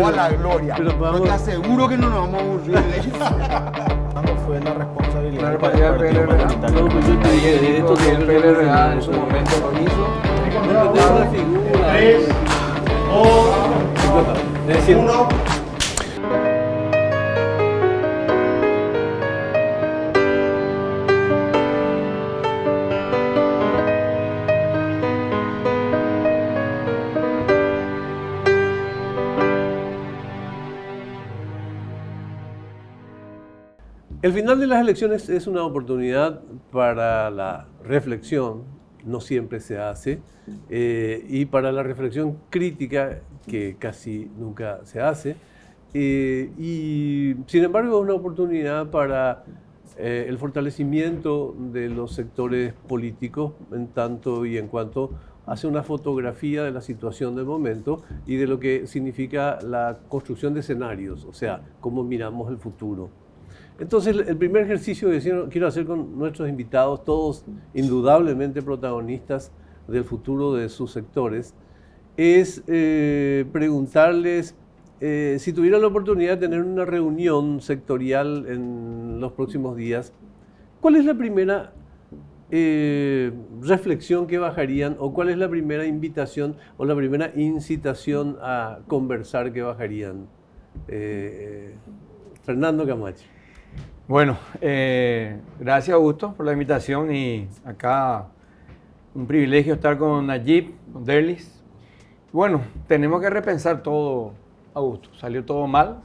o a la gloria. Pero te aseguro que no nos vamos a aburrir. ¿Cuándo fue la responsabilidad La del responsabilidad del partido PLRA? mayoritario? No, pues yo te Ahí dije dijo esto, que el no, PLRA en su momento lo hizo. no tenés una figura. 3, 2, Es decir, 1. el final de las elecciones es una oportunidad para la reflexión, no siempre se hace, y para la reflexión crítica, que casi nunca se hace, y sin embargo es una oportunidad para el fortalecimiento de los sectores políticos en tanto y en cuanto hace una fotografía de la situación del momento y de lo que significa la construcción de escenarios, o sea, cómo miramos el futuro. Entonces, el primer ejercicio que quiero hacer con nuestros invitados, todos indudablemente protagonistas del futuro de sus sectores, es preguntarles si tuvieran la oportunidad de tener una reunión sectorial en los próximos días, ¿cuál es la primera reflexión que bajarían o cuál es la primera invitación o la primera incitación a conversar que bajarían? Fernando Camacho. Bueno, gracias Augusto por la invitación y acá un privilegio estar con Najib, con Derlis. Bueno, tenemos que repensar todo, Augusto. Salió todo mal,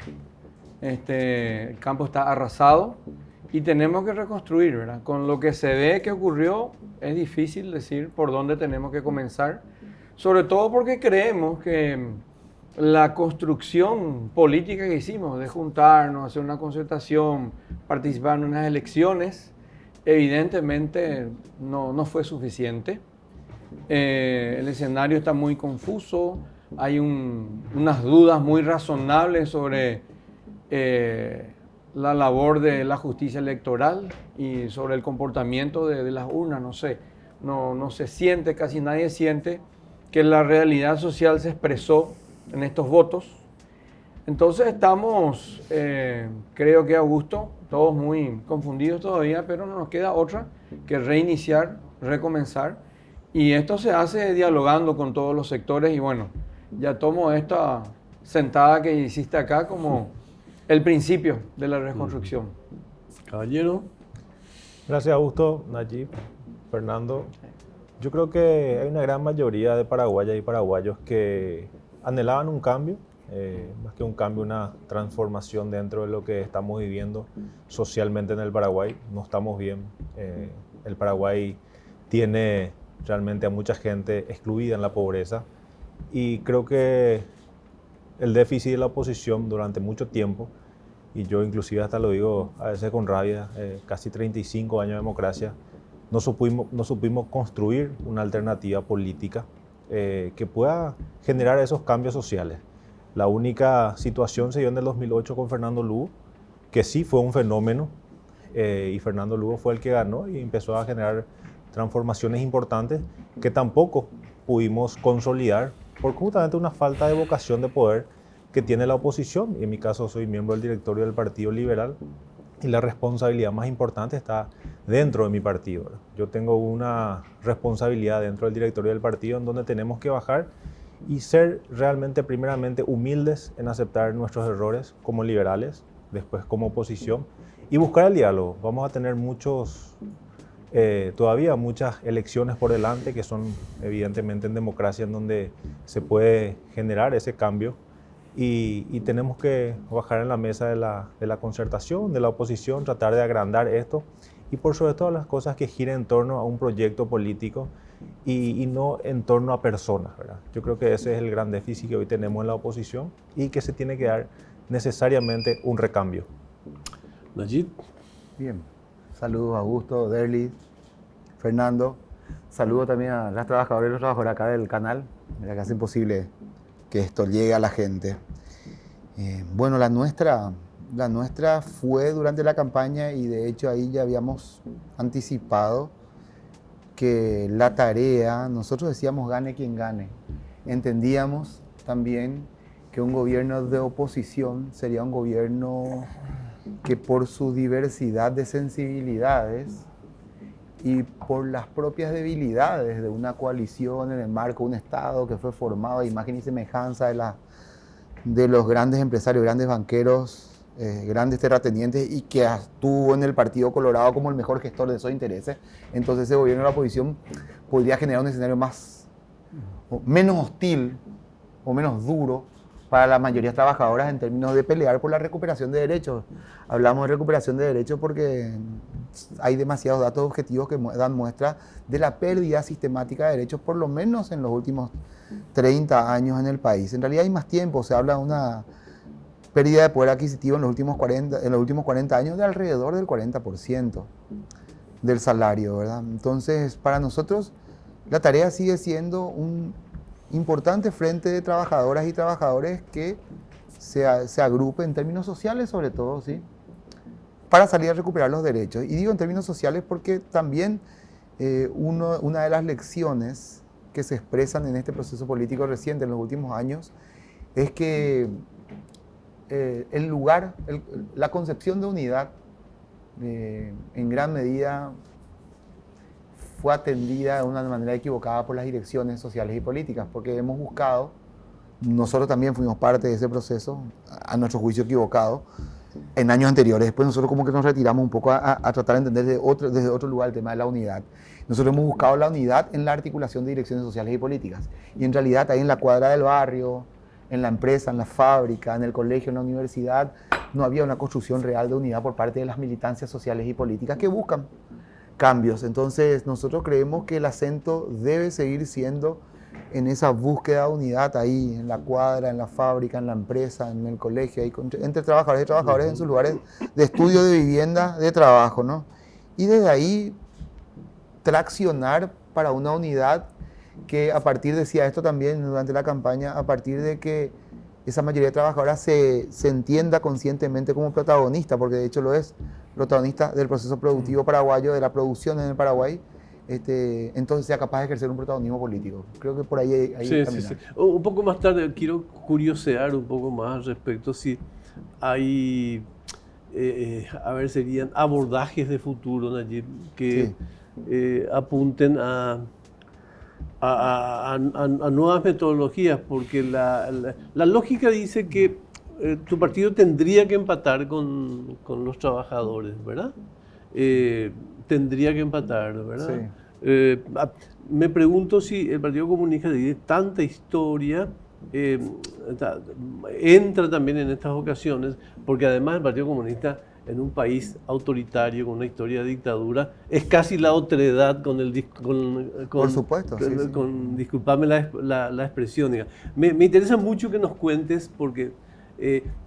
el campo está arrasado y tenemos que reconstruir, ¿verdad? Con lo que se ve que ocurrió, es difícil decir por dónde tenemos que comenzar, sobre todo porque creemos que la construcción política que hicimos de juntarnos, hacer una concertación, participar en unas elecciones, evidentemente no fue suficiente. El escenario está muy confuso, hay unas dudas muy razonables sobre la labor de la justicia electoral y sobre el comportamiento de las urnas, no sé, no se siente, casi nadie siente que la realidad social se expresó en estos votos. Entonces estamos, creo que Augusto, todos muy confundidos todavía, pero no nos queda otra que reiniciar, recomenzar. Y esto se hace dialogando con todos los sectores y bueno, ya tomo esta sentada que hiciste acá como el principio de la reconstrucción. Caballero. Gracias, Augusto, Najib, Fernando. Yo creo que hay una gran mayoría de paraguayas y paraguayos que anhelaban un cambio, más que un cambio, una transformación dentro de lo que estamos viviendo socialmente en el Paraguay. No estamos bien. El Paraguay tiene realmente a mucha gente excluida en la pobreza y creo que el déficit de la oposición durante mucho tiempo, y yo inclusive hasta lo digo a veces con rabia, casi 35 años de democracia, no supimos construir una alternativa política que pueda generar esos cambios sociales. La única situación se dio en el 2008 con Fernando Lugo, que sí fue un fenómeno, y Fernando Lugo fue el que ganó y empezó a generar transformaciones importantes que tampoco pudimos consolidar por justamente una falta de vocación de poder que tiene la oposición. En mi caso soy miembro del directorio del Partido Liberal y la responsabilidad más importante está dentro de mi partido, ¿verdad? Yo tengo una responsabilidad dentro del directorio del partido en donde tenemos que bajar y ser realmente, primeramente, humildes en aceptar nuestros errores como liberales, después como oposición y buscar el diálogo. Vamos a tener todavía muchas elecciones por delante que son evidentemente en democracia en donde se puede generar ese cambio y tenemos que bajar en la mesa de la concertación, de la oposición, tratar de agrandar esto y por sobre todas las cosas que giren en torno a un proyecto político y no en torno a personas, ¿verdad? Yo creo que ese es el gran déficit que hoy tenemos en la oposición y que se tiene que dar necesariamente un recambio. Najib. Bien, saludos a Augusto, Derlis, Fernando. Saludo también a las trabajadoras y los trabajadores acá del canal, que hacen posible que esto llegue a la gente. Bueno, la nuestra fue durante la campaña y de hecho ahí ya habíamos anticipado que la tarea, nosotros decíamos gane quien gane. Entendíamos también que un gobierno de oposición sería un gobierno que por su diversidad de sensibilidades y por las propias debilidades de una coalición en el marco de un Estado que fue formado a imagen y semejanza de los grandes empresarios, grandes banqueros, grandes terratenientes y que estuvo en el Partido Colorado como el mejor gestor de esos intereses, entonces ese gobierno de la oposición podría generar un escenario menos hostil o menos duro para las mayorías trabajadoras en términos de pelear por la recuperación de derechos. Hablamos de recuperación de derechos porque hay demasiados datos objetivos que dan muestra de la pérdida sistemática de derechos, por lo menos en los últimos 30 años en el país. En realidad hay más tiempo, se habla de una pérdida de poder adquisitivo en los últimos 40 años de alrededor del 40% del salario, ¿verdad? Entonces, para nosotros, la tarea sigue siendo un importante frente de trabajadoras y trabajadores que se agrupe en términos sociales, sobre todo, ¿sí?, para salir a recuperar los derechos. Y digo en términos sociales porque también una de las lecciones que se expresan en este proceso político reciente en los últimos años es que la concepción de unidad en gran medida fue atendida de una manera equivocada por las direcciones sociales y políticas, porque hemos buscado, nosotros también fuimos parte de ese proceso, a nuestro juicio equivocado, en años anteriores. Después nosotros como que nos retiramos un poco a tratar de entender desde otro lugar el tema de la unidad. Nosotros hemos buscado la unidad en la articulación de direcciones sociales y políticas, y en realidad ahí en la cuadra del barrio, en la empresa, en la fábrica, en el colegio, en la universidad, no había una construcción real de unidad por parte de las militancias sociales y políticas que buscan cambios. Entonces nosotros creemos que el acento debe seguir siendo en esa búsqueda de unidad ahí, en la cuadra, en la fábrica, en la empresa, en el colegio, ahí, entre trabajadores y trabajadores en sus lugares de estudio, de vivienda, de trabajo, ¿no? Y desde ahí traccionar para una unidad que a partir, decía esto también durante la campaña, a partir de que esa mayoría de trabajadoras se entienda conscientemente como protagonista, porque de hecho lo es, protagonista del proceso productivo paraguayo, de la producción en el Paraguay, entonces sea capaz de ejercer un protagonismo político. Creo que por ahí sí. Un poco más tarde quiero curiosear un poco más al respecto, si hay, serían abordajes de futuro, Nayib, que apunten a nuevas metodologías, porque la lógica dice que tu partido tendría que empatar con los trabajadores, ¿verdad? Tendría que empatar, ¿verdad? Sí. Me pregunto si el Partido Comunista tiene tanta historia, entra también en estas ocasiones, porque además el Partido Comunista, en un país autoritario, con una historia de dictadura, es casi la otredad por supuesto, disculpame la expresión. Me interesa mucho que nos cuentes, porque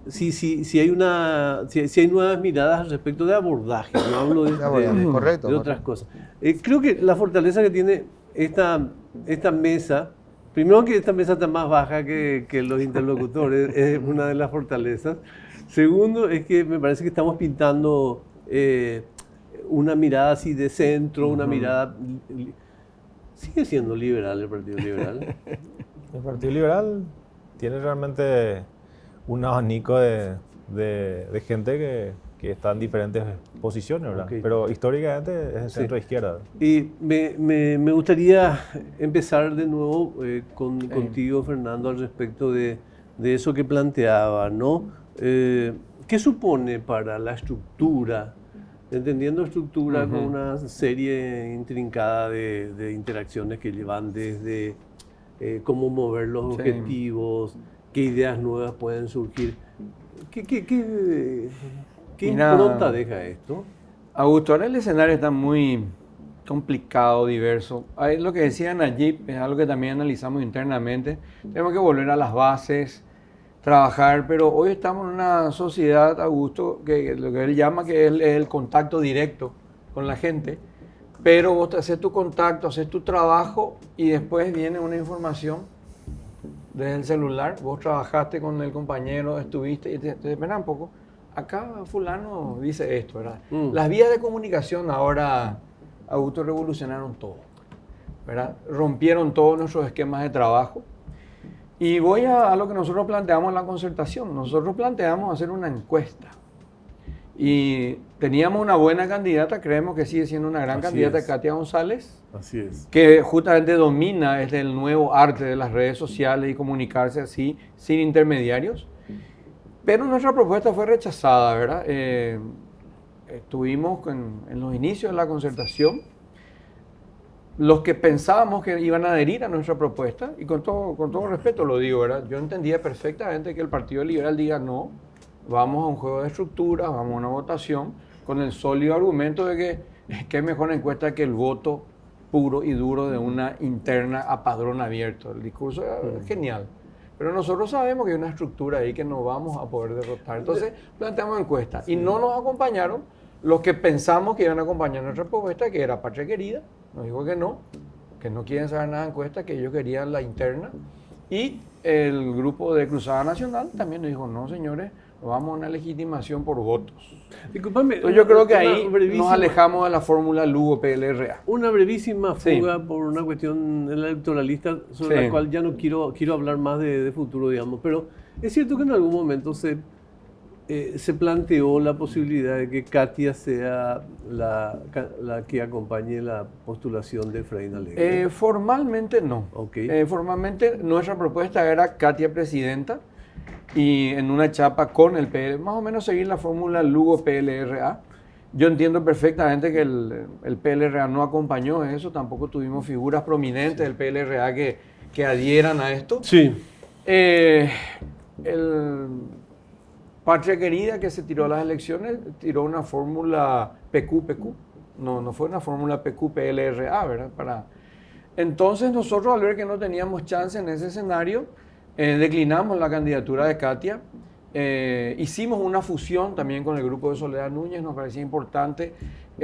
si hay nuevas miradas al respecto de abordaje, no hablo de otras cosas. Creo que la fortaleza que tiene esta mesa, primero que esta mesa está más baja que los interlocutores, es una de las fortalezas. Segundo, es que me parece que estamos pintando una mirada así de centro, una mirada... ¿Sigue siendo liberal el Partido Liberal? El Partido Liberal tiene realmente un abanico de gente que está en diferentes posiciones, ¿verdad? Okay. Pero históricamente es el centro izquierda. Y me gustaría empezar de nuevo contigo, Fernando, al respecto de eso que planteaba, ¿no? ¿Qué supone para la estructura, entendiendo estructura como una serie intrincada de interacciones que llevan desde cómo mover los objetivos, qué ideas nuevas pueden surgir? ¿Qué impronta deja esto? Augusto, ahora el escenario está muy complicado, diverso. Ahí lo que decía Nayib es algo que también analizamos internamente. Tenemos que volver a las bases, trabajar, pero hoy estamos en una sociedad, Augusto, que lo que él llama que es el contacto directo con la gente, pero vos haces tu contacto, haces tu trabajo y después viene una información desde el celular. Vos trabajaste con el compañero, estuviste y te espera un poco. Acá fulano dice esto, ¿verdad? Las vías de comunicación ahora, Augusto, revolucionaron todo, ¿verdad? Rompieron todos nuestros esquemas de trabajo. Y voy a lo que nosotros planteamos en la concertación. Nosotros planteamos hacer una encuesta. Y teníamos una buena candidata, creemos que sigue siendo una gran candidata, Katia González. Así es. Que justamente domina el nuevo arte de las redes sociales y comunicarse así, sin intermediarios. Pero nuestra propuesta fue rechazada, ¿verdad? Estuvimos en los inicios de la concertación. Los que pensábamos que iban a adherir a nuestra propuesta, y con todo respeto lo digo, ¿verdad? Yo entendía perfectamente que el Partido Liberal diga no, vamos a un juego de estructuras, vamos a una votación, con el sólido argumento de que es mejor encuesta que el voto puro y duro de una interna a padrón abierto. El discurso es genial. Pero nosotros sabemos que hay una estructura ahí que no vamos a poder derrotar. Entonces planteamos encuestas y no nos acompañaron los que pensamos que iban a acompañar nuestra propuesta, que era Patria Querida. Nos dijo que no quieren saber nada de encuestas, que ellos querían la interna. Y el grupo de Cruzada Nacional también nos dijo, no señores, vamos a una legitimación por votos. Disculpame, Entonces yo creo que ahí nos alejamos de la fórmula Lugo-PLRA. Una brevísima fuga por una cuestión electoralista sobre la cual ya no quiero hablar más de futuro, digamos. Pero es cierto que en algún momento se planteó la posibilidad de que Katia sea la que acompañe la postulación de Efraín Alegre. Formalmente no. Okay. Formalmente nuestra propuesta era Katia presidenta y en una chapa con el PL, más o menos seguir la fórmula Lugo-PLRA. Yo entiendo perfectamente que el PLRA no acompañó eso, tampoco tuvimos figuras prominentes del PLRA que adhieran a esto. Sí. El Patria Querida, que se tiró a las elecciones, tiró una fórmula PQ-PQ. No fue una fórmula PQ-PLRA, ¿verdad? Entonces nosotros, al ver que no teníamos chance en ese escenario, declinamos la candidatura de Katia. Hicimos una fusión también con el grupo de Soledad Núñez. Nos parecía importante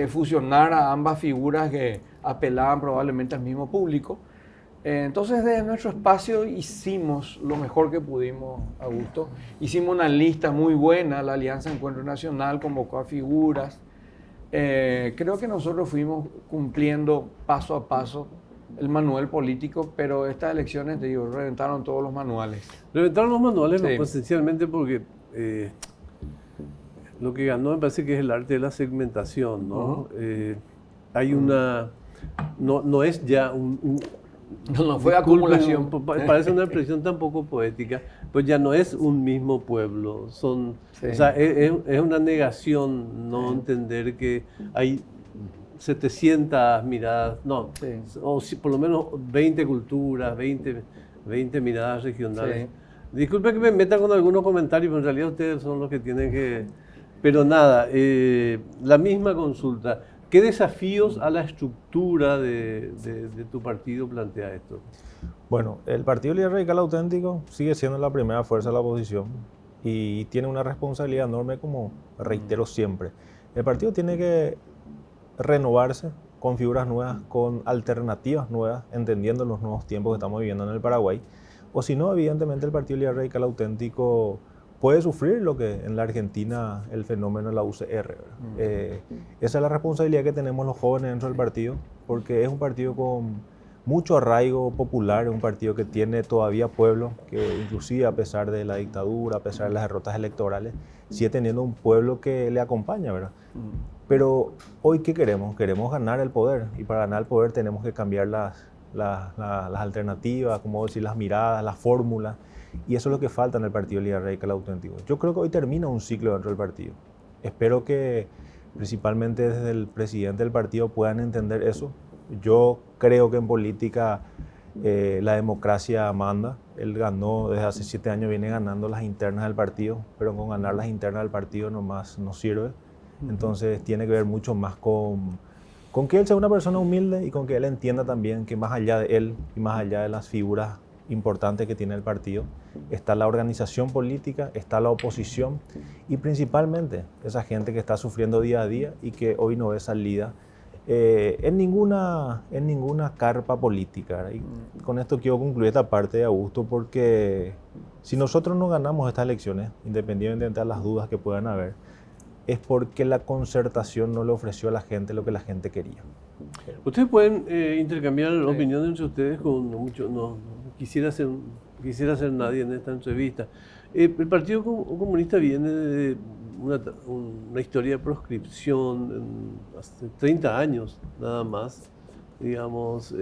fusionar a ambas figuras que apelaban probablemente al mismo público. Entonces, desde nuestro espacio hicimos lo mejor que pudimos, Augusto. Hicimos una lista muy buena, la Alianza Encuentro Nacional convocó a figuras. Creo que nosotros fuimos cumpliendo paso a paso el manual político, pero estas elecciones, te digo, reventaron todos los manuales. Reventaron los manuales, Sí. pues, esencialmente porque lo que ganó me parece que es el arte de la segmentación, ¿no? Hay una... No es ya No fue acumulación. Parece una expresión tan poco poética, pues ya no es un mismo pueblo. O sea, es una negación no entender que hay 700 miradas, o por lo menos 20 culturas, 20 miradas regionales. Sí. Disculpe que me meta con algunos comentarios, pero en realidad ustedes son los que tienen que... Pero nada, la misma consulta. ¿Qué desafíos a la estructura de tu partido plantea esto? Bueno, el Partido Líder Radical Auténtico sigue siendo la primera fuerza de la oposición y tiene una responsabilidad enorme, como reitero siempre. El partido tiene que renovarse con figuras nuevas, con alternativas nuevas, entendiendo los nuevos tiempos que estamos viviendo en el Paraguay. O si no, evidentemente el Partido Líder Radical Auténtico puede sufrir lo que en la Argentina el fenómeno de la UCR. Esa es la responsabilidad que tenemos los jóvenes dentro del partido, porque es un partido con mucho arraigo popular, es un partido que tiene todavía pueblo, que inclusive a pesar de la dictadura, a pesar de las derrotas electorales, sigue teniendo un pueblo que le acompaña, ¿verdad? Pero hoy, ¿qué queremos? Queremos ganar el poder, y para ganar el poder tenemos que cambiar las alternativas, como decir, las miradas, las fórmulas. Y eso es lo que falta en el Partido Líder Radical Auténtico. Yo creo que hoy termina un ciclo dentro del partido. Espero que principalmente desde el presidente del partido puedan entender eso. Yo creo que en política la democracia manda. Él ganó, desde hace 7 años viene ganando las internas del partido, pero con ganar las internas del partido nomás no sirve. Entonces tiene que ver mucho más con que él sea una persona humilde y con que él entienda también que más allá de él y más allá de las figuras importante que tiene el partido, está la organización política, está la oposición y principalmente esa gente que está sufriendo día a día y que hoy no ve salida en ninguna carpa política. Y con esto quiero concluir esta parte de Augusto, porque si nosotros no ganamos estas elecciones, independientemente de las dudas que puedan haber, es porque la concertación no le ofreció a la gente lo que la gente quería. Ustedes pueden intercambiar opiniones entre ustedes con mucho. No quisiera hacer quisiera ser nadie en esta entrevista. El Partido Comunista viene de una historia de proscripción hace 30 años nada más. Digamos,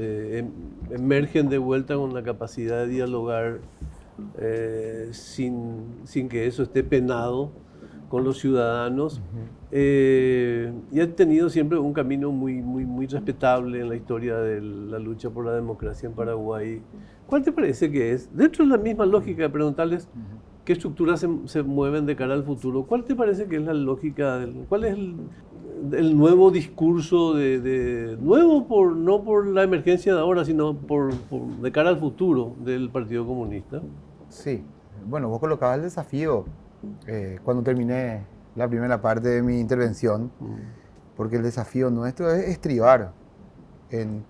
emergen de vuelta con la capacidad de dialogar sin que eso esté penado con los ciudadanos. Y ha tenido siempre un camino muy respetable en la historia de la lucha por la democracia en Paraguay. ¿Cuál te parece que es? Dentro de la misma lógica de preguntarles qué estructuras se mueven de cara al futuro, ¿cuál te parece que es la lógica? ¿Cuál es el nuevo discurso nuevo no por la emergencia de ahora, sino de cara al futuro del Partido Comunista? Sí, bueno, vos colocabas el desafío cuando terminé la primera parte de mi intervención, porque el desafío nuestro es estribar en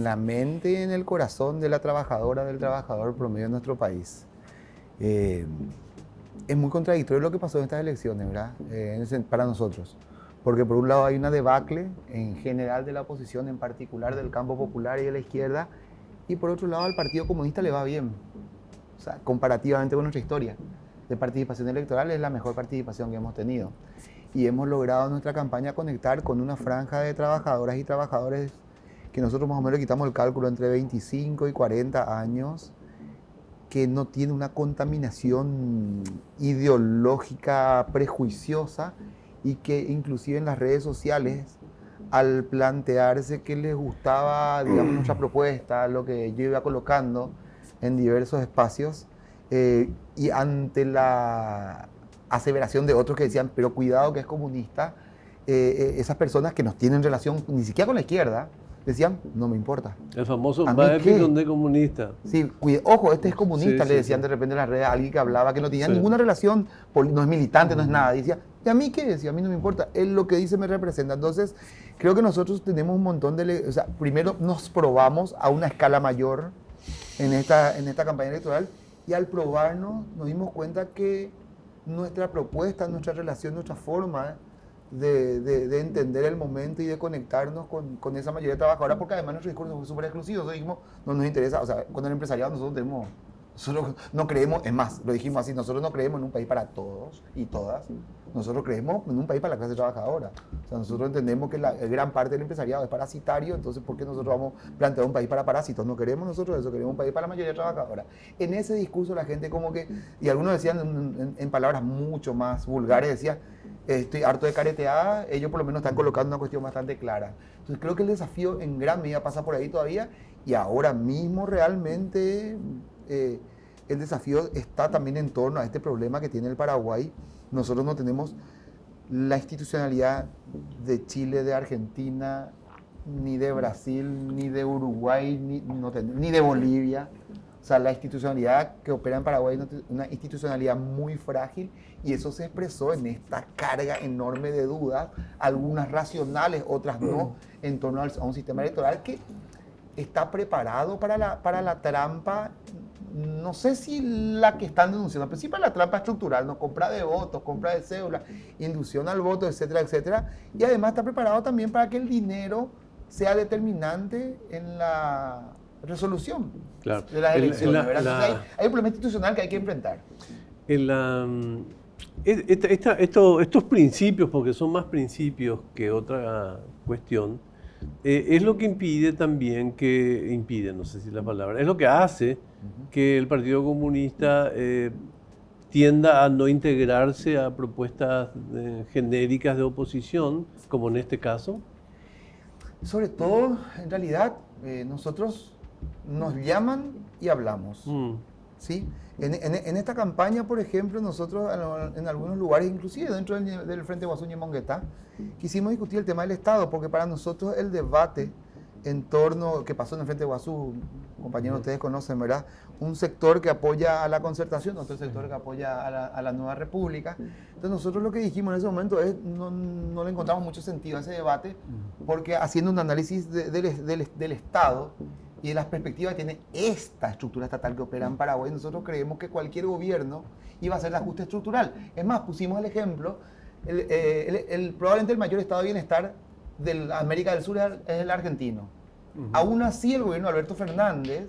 la mente y en el corazón de la trabajadora, del trabajador promedio de nuestro país. Es muy contradictorio lo que pasó en estas elecciones, ¿verdad? Para nosotros. Porque por un lado hay una debacle en general de la oposición, en particular del campo popular y de la izquierda, y por otro lado al Partido Comunista le va bien. O sea, comparativamente con nuestra historia de participación electoral, es la mejor participación que hemos tenido. Y hemos logrado en nuestra campaña conectar con una franja de trabajadoras y trabajadores que nosotros más o menos le quitamos el cálculo entre 25 y 40 años, que no tiene una contaminación ideológica prejuiciosa y que inclusive en las redes sociales, al plantearse que les gustaba, digamos, nuestra propuesta, lo que yo iba colocando en diversos espacios, y ante la aseveración de otros que decían, pero cuidado que es comunista, esas personas que nos tienen relación ni siquiera con la izquierda, decían, no me importa. El famoso ¿A mí Baepilon de comunista. Sí, ojo, este es comunista, Sí, le sí, decían sí. de repente en las redes a alguien que hablaba que no tenía Sí. ninguna relación, no es militante, no es nada. Y decía, ¿y a mí qué? Decía, a mí no me importa, él lo que dice me representa. Entonces, creo que nosotros tenemos un montón de... O sea, primero nos probamos a una escala mayor en esta campaña electoral, y al probarnos nos dimos cuenta que nuestra propuesta, nuestra relación, nuestra forma de entender el momento y de conectarnos con esa mayoría trabajadora, porque además nuestro discurso fue súper exclusivo. Nosotros dijimos, no nos interesa, o sea, con el empresariado nosotros no creemos, es más, lo dijimos así, nosotros no creemos en un país para todos y todas, nosotros creemos en un país para la clase trabajadora. O sea, nosotros entendemos que la gran parte del empresariado es parasitario, entonces ¿por qué nosotros vamos a plantear un país para parásitos? No queremos nosotros eso, queremos un país para la mayoría trabajadora. En ese discurso la gente como que, y algunos decían en palabras mucho más vulgares, decían, estoy harto de careteada, ellos por lo menos están colocando una cuestión bastante clara. Entonces creo que el desafío en gran medida pasa por ahí todavía, y ahora mismo realmente el desafío está también en torno a este problema que tiene el Paraguay. Nosotros no tenemos la institucionalidad de Chile, de Argentina, ni de Brasil, ni de Uruguay, ni de Bolivia. O sea, la institucionalidad que opera en Paraguay es una institucionalidad muy frágil, y eso se expresó en esta carga enorme de dudas, algunas racionales, otras no, en torno a un sistema electoral que está preparado para la trampa, no sé si la que están denunciando, pero sí para la trampa estructural, ¿no? Compra de votos, compra de cédulas, inducción al voto, etcétera, etcétera. Y además está preparado también para que el dinero sea determinante en la resolución de las elecciones. Entonces hay un problema institucional que hay que enfrentar. Estos principios, porque son más principios que otra cuestión, es lo que impide también no sé si la palabra, es lo que hace que el Partido Comunista tienda a no integrarse a propuestas genéricas de oposición, como en este caso. Sobre todo, en realidad, nosotros nos llaman y hablamos. ¿Sí? En esta campaña, por ejemplo, nosotros en algunos lugares, inclusive dentro del Frente Guasú y Monguetá, quisimos discutir el tema del Estado, porque para nosotros el debate en torno, que pasó en el Frente Guasú, compañeros, ustedes conocen, ¿verdad? Un sector que apoya a la concertación, otro sector que apoya a la nueva república. Entonces nosotros lo que dijimos en ese momento es, no le encontramos mucho sentido a ese debate, porque haciendo un análisis del Estado y de las perspectivas que tiene esta estructura estatal que opera en Paraguay, nosotros creemos que cualquier gobierno iba a hacer el ajuste estructural. Es más, pusimos el ejemplo, probablemente el mayor estado de bienestar de América del Sur es el argentino. Aún así, el gobierno de Alberto Fernández,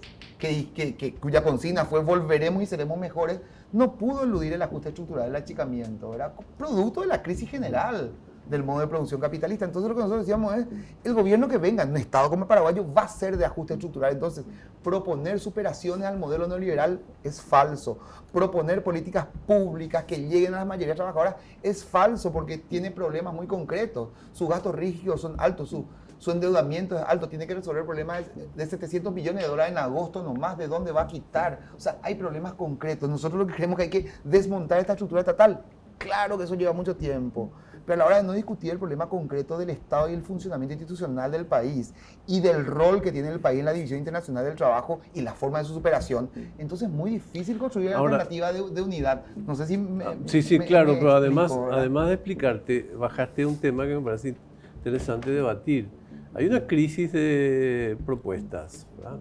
cuya consigna fue volveremos y seremos mejores, no pudo eludir el ajuste estructural del achicamiento. Era producto de la crisis general del modo de producción capitalista. Entonces lo que nosotros decíamos es, el gobierno que venga en un estado como el paraguayo va a ser de ajuste estructural. Entonces, proponer superaciones al modelo neoliberal es falso. Proponer políticas públicas que lleguen a las mayorías trabajadoras es falso porque tiene problemas muy concretos. Sus gastos rígidos son altos, su endeudamiento es alto, tiene que resolver problemas de 700 millones de dólares en agosto nomás, ¿de dónde va a quitar? O sea, hay problemas concretos. Nosotros lo que creemos que hay que desmontar esta estructura estatal. Claro que eso lleva mucho tiempo, pero a la hora de no discutir el problema concreto del Estado y el funcionamiento institucional del país y del rol que tiene el país en la división internacional del trabajo y la forma de su superación, entonces es muy difícil construir una alternativa de unidad. No sé si claro, pero explico, además de explicarte, bajaste un tema que me parece interesante debatir. Hay una crisis de propuestas, ¿verdad?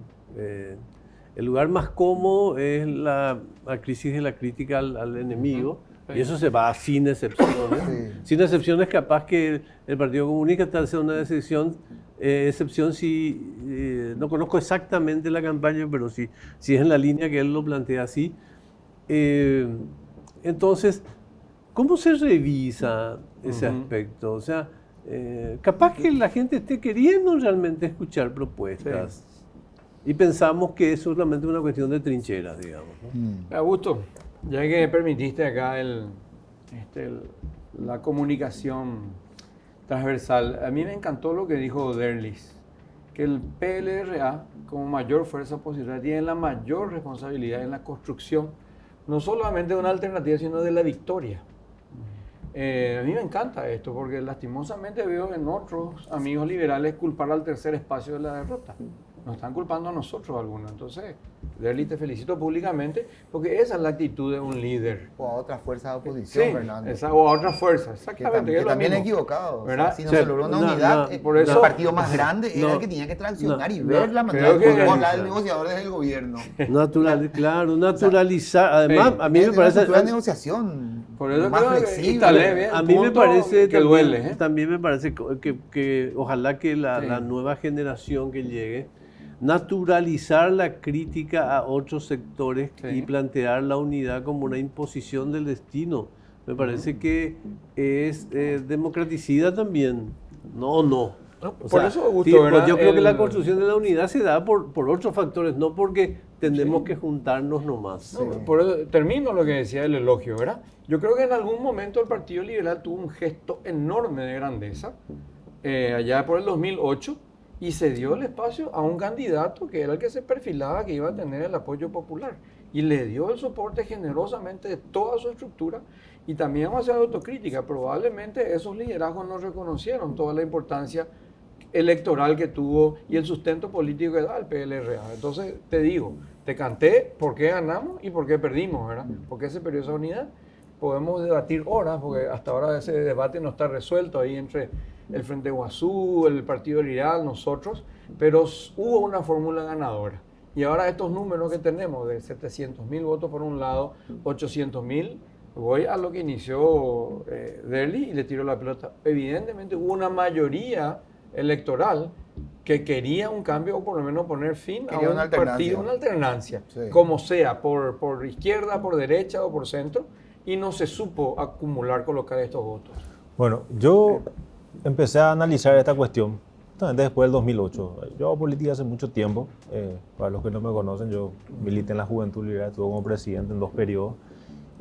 El lugar más cómodo es la crisis de la crítica al enemigo. Y eso se va sin excepciones. Sí. Sin excepciones, capaz que el Partido Comunista está haciendo una excepción si no conozco exactamente la campaña, pero si es en la línea que él lo plantea así. Entonces, ¿cómo se revisa ese aspecto? O sea, capaz que la gente esté queriendo realmente escuchar propuestas. Sí. Y pensamos que es solamente una cuestión de trincheras, digamos, ¿no? Augusto, ya que me permitiste acá la comunicación transversal, a mí me encantó lo que dijo Derlis, que el PLRA, como mayor fuerza opositora, tiene la mayor responsabilidad en la construcción, no solamente de una alternativa, sino de la victoria. A mí me encanta esto, porque lastimosamente veo en otros amigos liberales culpar al tercer espacio de la derrota. Nos están culpando a nosotros algunos. Entonces, Derlis, te felicito públicamente porque esa es la actitud de un líder. O a otra fuerza de oposición, sí, Fernando. O a otra fuerza, exactamente. Que también es equivocado. ¿Verdad? O sea, si no se logró una unidad, por eso, el partido más grande era el que tenía que traccionar y ver la manera de hablar del negociador desde el gobierno. Naturalizar. Además, a mí me parece... una negociación por eso más flexible. Bien, a mí me parece que duele. También me parece que ojalá que la nueva generación que llegue naturalizar la crítica a otros sectores y plantear la unidad como una imposición del destino. Me parece que es democraticida también. No. Por eso, Augusto, yo creo que la construcción de la unidad se da por otros factores, no porque tenemos que juntarnos nomás. Por eso termino lo que decía el elogio, ¿verdad? Yo creo que en algún momento el Partido Liberal tuvo un gesto enorme de grandeza, allá por el 2008, y se dio el espacio a un candidato que era el que se perfilaba que iba a tener el apoyo popular. Y le dio el soporte generosamente de toda su estructura. Y también vamos a hacer autocrítica. Probablemente esos liderazgos no reconocieron toda la importancia electoral que tuvo y el sustento político que da el PLRA. Entonces, te digo, te canté por qué ganamos y por qué perdimos, ¿verdad? Porque se perdió esa unidad. Podemos debatir horas, porque hasta ahora ese debate no está resuelto ahí entre el Frente Guazú, el Partido Liberal, nosotros, pero hubo una fórmula ganadora. Y ahora estos números que tenemos de 700.000 votos por un lado, 800.000, voy a lo que inició Derlis y le tiro la pelota. Evidentemente hubo una mayoría electoral que quería un cambio o por lo menos poner fin a un partido, una alternancia, como sea, por izquierda, por derecha o por centro, y no se supo acumular, colocar estos votos. Bueno, yo empecé a analizar esta cuestión después del 2008. Yo hago política hace mucho tiempo. Para los que no me conocen, yo milité en la Juventud Liberal, estuve como presidente en 2 periodos.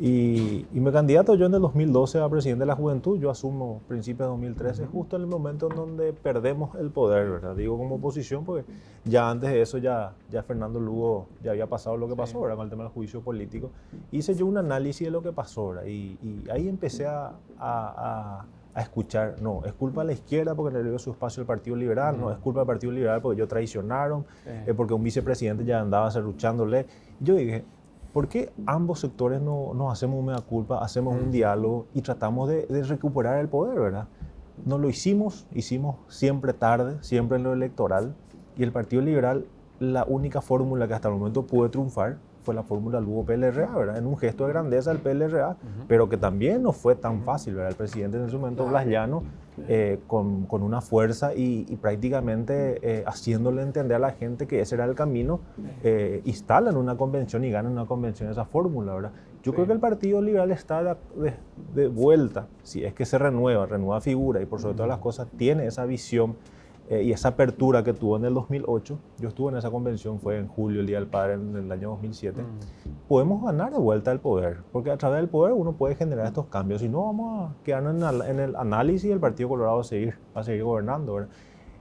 Y me candidato yo en el 2012 a presidente de la Juventud. Yo asumo principios de 2013, justo en el momento en donde perdemos el poder, ¿verdad? Digo como oposición porque ya antes de eso ya Fernando Lugo ya había pasado lo que pasó, ¿verdad? Con el tema del juicio político. Hice yo un análisis de lo que pasó, ¿verdad? Y ahí empecé a escuchar, no, es culpa de la izquierda porque le dio su espacio al Partido Liberal, no, es culpa del Partido Liberal porque ellos traicionaron, porque un vicepresidente ya andaba serruchándole. Yo dije, ¿por qué ambos sectores no hacemos un mea culpa, hacemos un diálogo y tratamos de recuperar el poder, ¿verdad? No lo hicimos siempre tarde, siempre en lo electoral, y el Partido Liberal, la única fórmula que hasta el momento pudo triunfar fue la fórmula Lugo-PLRA, ¿verdad? En un gesto de grandeza del PLRA, pero que también no fue tan fácil, ¿verdad? El presidente en ese momento, Blas Llano, con una fuerza y prácticamente haciéndole entender a la gente que ese era el camino, instalan una convención y ganan una convención esa fórmula, ¿verdad? Yo creo que el Partido Liberal está de vuelta, si es que se renueva figura y por sobre todas las cosas tiene esa visión y esa apertura que tuvo en el 2008. Yo estuve en esa convención, fue en julio, el Día del Padre, en el año 2007. Podemos ganar de vuelta el poder, porque a través del poder uno puede generar estos cambios. Si no, vamos a quedarnos en el análisis y el Partido Colorado va a seguir gobernando, ¿verdad?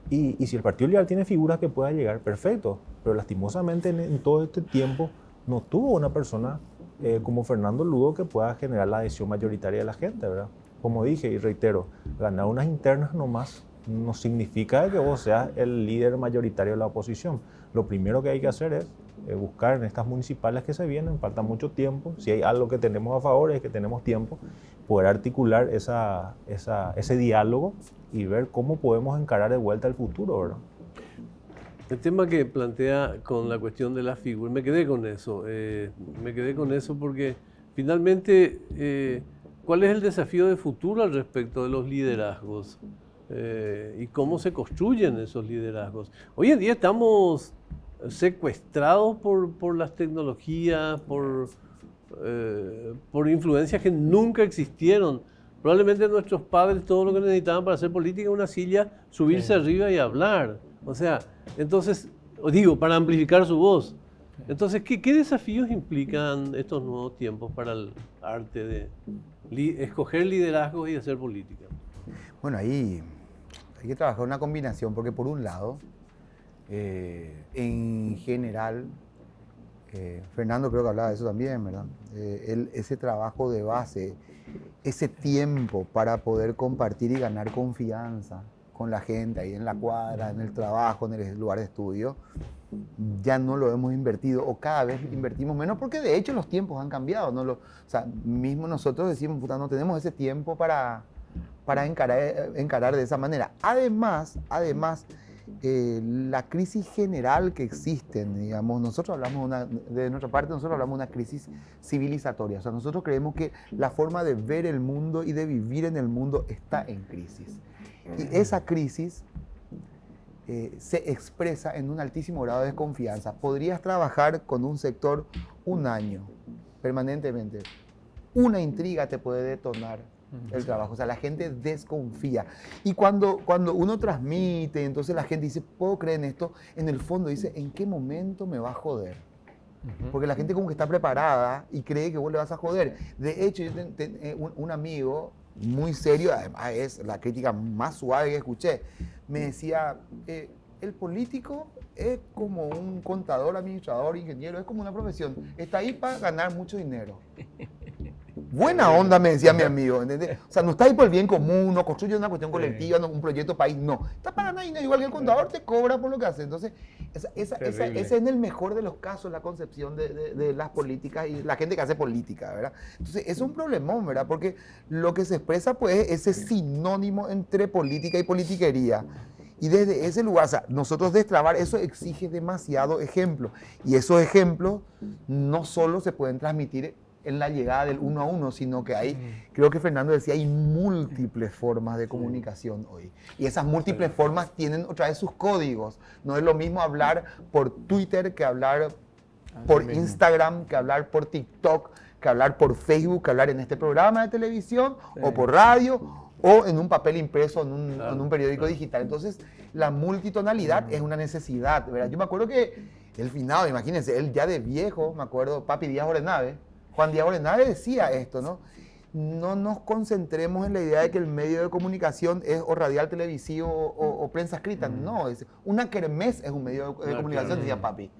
Y si el Partido Liberal tiene figuras que pueda llegar, perfecto, pero lastimosamente en todo este tiempo no tuvo una persona como Fernando Lugo que pueda generar la adhesión mayoritaria de la gente, ¿verdad? Como dije y reitero, ganar unas internas nomás no significa que vos seas el líder mayoritario de la oposición. Lo primero que hay que hacer es buscar en estas municipales que se vienen, falta mucho tiempo, si hay algo que tenemos a favor es que tenemos tiempo, poder articular ese diálogo y ver cómo podemos encarar de vuelta el futuro, ¿verdad? El tema que plantea con la cuestión de la figura, me quedé con eso porque finalmente, ¿cuál es el desafío de futuro al respecto de los liderazgos? Y cómo se construyen esos liderazgos. Hoy en día estamos secuestrados por las tecnologías, por influencias que nunca existieron. Probablemente nuestros padres todo lo que necesitaban para hacer política era una silla, subirse arriba y hablar. O sea, entonces, para amplificar su voz. Entonces, ¿qué desafíos implican estos nuevos tiempos para el arte de escoger liderazgos y hacer política? Bueno, ahí hay que trabajar una combinación, porque por un lado, en general, Fernando creo que hablaba de eso también, ¿verdad? Ese trabajo de base, ese tiempo para poder compartir y ganar confianza con la gente ahí en la cuadra, en el trabajo, en el lugar de estudio, ya no lo hemos invertido o cada vez invertimos menos porque de hecho los tiempos han cambiado. O sea, mismo nosotros decimos, puta, no tenemos ese tiempo para encarar de esa manera. Además, la crisis general que existen, digamos, nosotros hablamos de nuestra parte, nosotros hablamos de una crisis civilizatoria. O sea, nosotros creemos que la forma de ver el mundo y de vivir en el mundo está en crisis. Y esa crisis se expresa en un altísimo grado de desconfianza. Podrías trabajar con un sector un año, permanentemente. Una intriga te puede detonar el trabajo. O sea, la gente desconfía. Y cuando uno transmite, entonces la gente dice, ¿puedo creer en esto? En el fondo dice, ¿en qué momento me va a joder? Porque la gente como que está preparada y cree que vos le vas a joder. De hecho, yo tengo un amigo muy serio, además es la crítica más suave que escuché, me decía, el político es como un contador, administrador, ingeniero, es como una profesión, está ahí para ganar mucho dinero. Buena onda, me decía mi amigo, ¿entendés? O sea, no está ahí por el bien común, no construye una cuestión colectiva, no, un proyecto país, no. Está para ganar dinero, igual que el contador te cobra por lo que hace. Entonces, esa es en el mejor de los casos la concepción de las políticas y la gente que hace política, ¿verdad? Entonces, es un problemón, ¿verdad? Porque lo que se expresa, pues, es ese sinónimo entre política y politiquería. Y desde ese lugar, o sea, nosotros destrabar, eso exige demasiado ejemplo. Y esos ejemplos no solo se pueden transmitir en la llegada del uno a uno, sino que hay, creo que Fernando decía, hay múltiples formas de comunicación hoy. Y esas múltiples formas tienen otra vez sus códigos. No es lo mismo hablar por Twitter que hablar por Instagram, que hablar por TikTok, que hablar por Facebook, que hablar en este programa de televisión o por radio o en un papel impreso en un periódico digital. Entonces, la multitonalidad es una necesidad, ¿verdad? Yo me acuerdo que el finado, imagínense, él ya de viejo, me acuerdo, Papi Díaz Orenave, Juan Díaz Orenave decía esto, ¿no? No nos concentremos en la idea de que el medio de comunicación es o radial, televisivo o prensa escrita. No, una kermés es un medio de comunicación, decía Papi.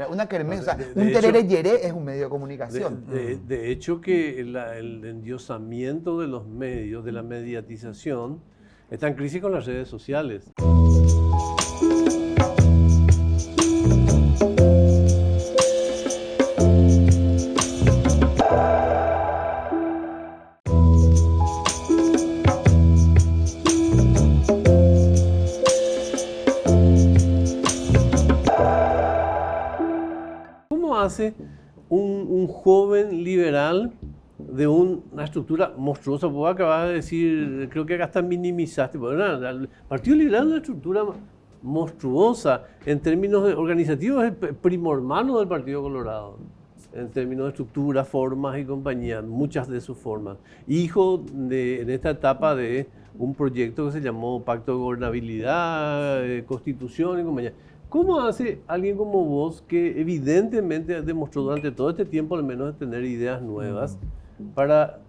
Una kermés, o sea, un terere yeré es un medio de comunicación. De hecho que el endiosamiento de los medios, de la mediatización, está en crisis con las redes sociales. un joven liberal de una estructura monstruosa. Vos acabas de decir, creo que acá hasta minimizaste, pero el Partido Liberal es una estructura monstruosa en términos organizativos, es el primo hermano del Partido Colorado, en términos de estructura, formas y compañía, muchas de sus formas. Hijo en esta etapa de un proyecto que se llamó Pacto de Gobernabilidad, Constitución y compañía. ¿Cómo hace alguien como vos, que evidentemente demostró durante todo este tiempo al menos de tener ideas nuevas, para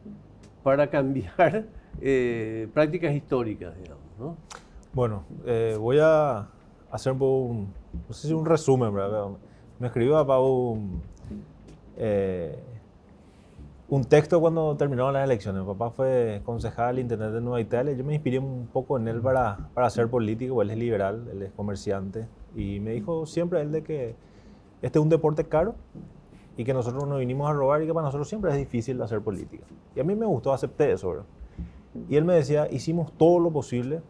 cambiar prácticas históricas, digamos, ¿no? Bueno, voy a hacer no sé si un resumen, ¿verdad? Me escribió papá un texto cuando terminaron las elecciones. Mi papá fue concejal intendente de Nueva Italia. Yo me inspiré un poco en él para hacer político. Él es liberal, él es comerciante. Y me dijo siempre él de que este es un deporte caro y que nosotros nos vinimos a robar y que para nosotros siempre es difícil hacer política. Y a mí me gustó, acepté eso, ¿verdad? Y él me decía, hicimos todo lo posible,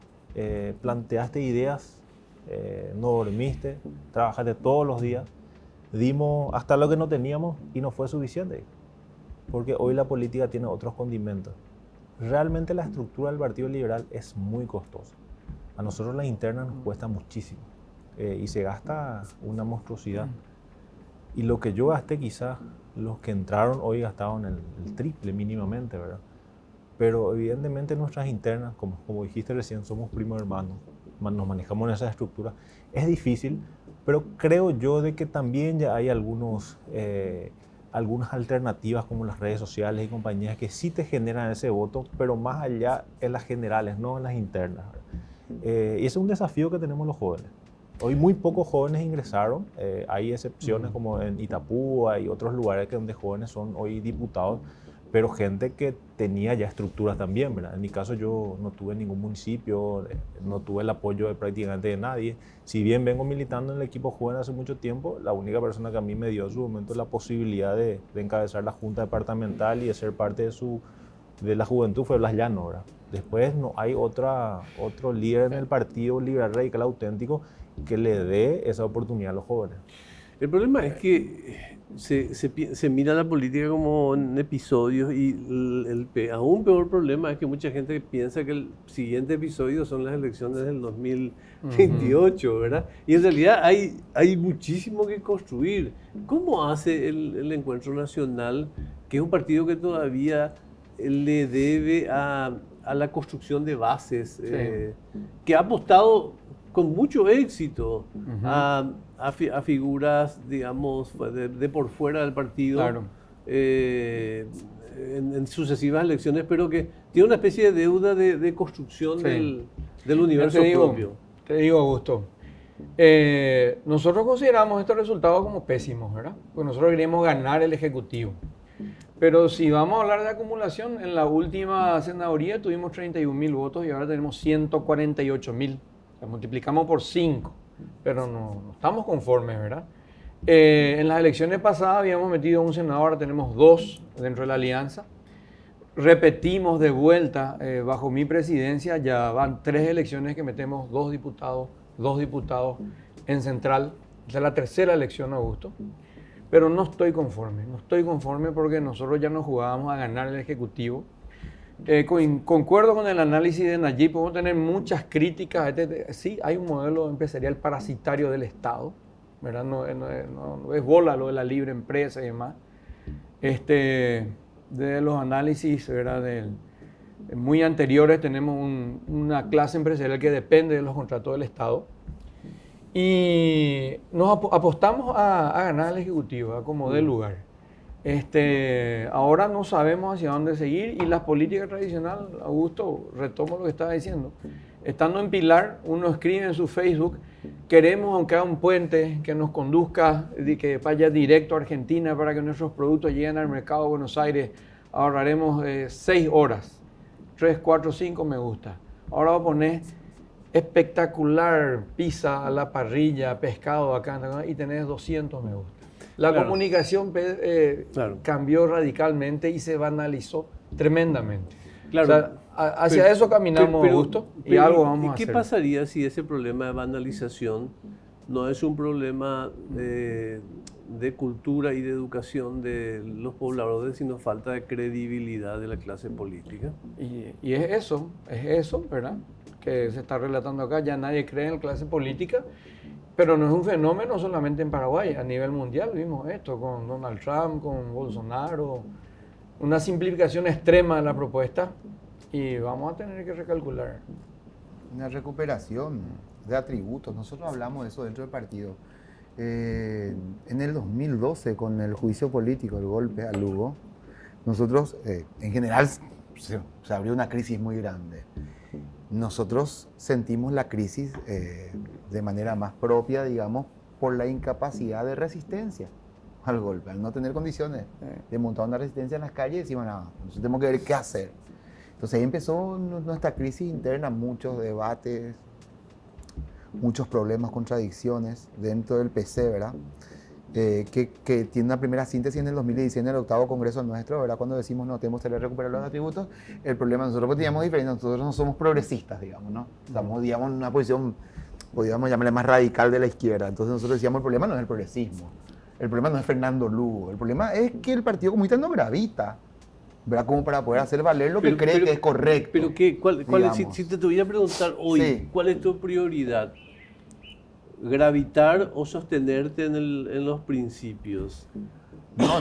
planteaste ideas, no dormiste, trabajaste todos los días, dimos hasta lo que no teníamos y no fue suficiente. Porque hoy la política tiene otros condimentos. Realmente la estructura del Partido Liberal es muy costosa. A nosotros las internas nos cuesta muchísimo y se gasta una monstruosidad. Y lo que yo gasté, quizás los que entraron hoy gastaron el triple mínimamente, ¿verdad? Pero evidentemente nuestras internas, como dijiste recién, somos primos hermanos, nos manejamos en esa estructura. Es difícil, pero creo yo de que también ya hay algunas alternativas como las redes sociales y compañías que sí te generan ese voto, pero más allá en las generales, no en las internas. Y ese es un desafío que tenemos los jóvenes. Hoy muy pocos jóvenes ingresaron, hay excepciones como en Itapú, hay otros lugares donde jóvenes son hoy diputados, pero gente que tenía ya estructuras también, ¿verdad? En mi caso yo no tuve ningún municipio, no tuve el apoyo de prácticamente de nadie. Si bien vengo militando en el equipo joven hace mucho tiempo, la única persona que a mí me dio en su momento la posibilidad de encabezar la junta departamental y de ser parte de la juventud fue Blas Llano, ¿verdad? Después no hay otro líder en el Partido Liberal Radical Auténtico que le dé esa oportunidad a los jóvenes. El problema es que se mira la política como en episodios y aún peor problema es que mucha gente piensa que el siguiente episodio son las elecciones del 2028, ¿verdad? Y en realidad hay muchísimo que construir. ¿Cómo hace el Encuentro Nacional, que es un partido que todavía le debe a la construcción de bases, que ha apostado con mucho éxito a figuras, digamos, de por fuera del partido, claro, en sucesivas elecciones, pero que tiene una especie de deuda de construcción del universo propio? Te digo, Augusto, nosotros consideramos estos resultados como pésimos, ¿verdad? Pues nosotros queríamos ganar el Ejecutivo. Pero si vamos a hablar de acumulación, en la última senaduría tuvimos 31.000 votos y ahora tenemos 148.000. La multiplicamos por 5, pero no estamos conformes, ¿verdad? En las elecciones pasadas habíamos metido un senador, ahora tenemos 2 dentro de la alianza. Repetimos de vuelta, bajo mi presidencia, ya van 3 elecciones que metemos 2 diputados en central. Esta es la tercera elección, Augusto. Pero no estoy conforme porque nosotros ya nos jugábamos a ganar el Ejecutivo. Concuerdo con el análisis de Nayib, podemos tener muchas críticas. Sí, hay un modelo empresarial parasitario del Estado, ¿verdad? No es bola lo de la libre empresa y demás. De los análisis, ¿verdad? Muy anteriores tenemos una clase empresarial que depende de los contratos del Estado. Y nos apostamos a ganar el Ejecutivo, a como dé lugar. Ahora no sabemos hacia dónde seguir y las políticas tradicionales, Augusto, retomo lo que estaba diciendo. Estando en Pilar, uno escribe en su Facebook, queremos aunque haga un puente que nos conduzca, que vaya directo a Argentina para que nuestros productos lleguen al mercado de Buenos Aires, ahorraremos 6 horas, 3, 4, 5 me gusta. Ahora voy a poner espectacular pizza a la parrilla, pescado acá, y tenés 200 me gusta. La comunicación cambió radicalmente y se banalizó tremendamente. Claro. O sea, hacia eso caminamos, Augusto, y algo vamos a hacer. ¿Qué pasaría si ese problema de banalización no es un problema de cultura y de educación de los pobladores, sino falta de credibilidad de la clase política. Y es eso, ¿verdad? Que se está relatando acá, ya nadie cree en la clase política, pero no es un fenómeno solamente en Paraguay, a nivel mundial vimos esto con Donald Trump, con Bolsonaro, una simplificación extrema de la propuesta y vamos a tener que recalcular. Una recuperación de atributos, nosotros hablamos de eso dentro del partido. En el 2012, con el juicio político, el golpe a Lugo, nosotros, en general, se abrió una crisis muy grande. Nosotros sentimos la crisis de manera más propia, digamos, por la incapacidad de resistencia al golpe, al no tener condiciones de montar una resistencia en las calles, decimos, no, nosotros tenemos que ver qué hacer. Entonces ahí empezó nuestra crisis interna, muchos debates, muchos problemas, contradicciones dentro del PC, ¿verdad? Que tiene una primera síntesis en el 2016, en el 8º Congreso nuestro, ¿verdad? Cuando decimos no tenemos que recuperar los atributos, el problema nosotros teníamos diferente, nosotros no somos progresistas, digamos, ¿no? Estamos, digamos, en una posición, podríamos llamarle más radical de la izquierda, entonces nosotros decíamos el problema no es el progresismo, el problema no es Fernando Lugo, el problema es que el Partido Comunista no gravita, ¿verdad? Como para poder hacer valer lo que cree que es correcto. Pero si te tuviera que preguntar hoy, sí, ¿cuál es tu prioridad? ¿Gravitar o sostenerte en los principios? No,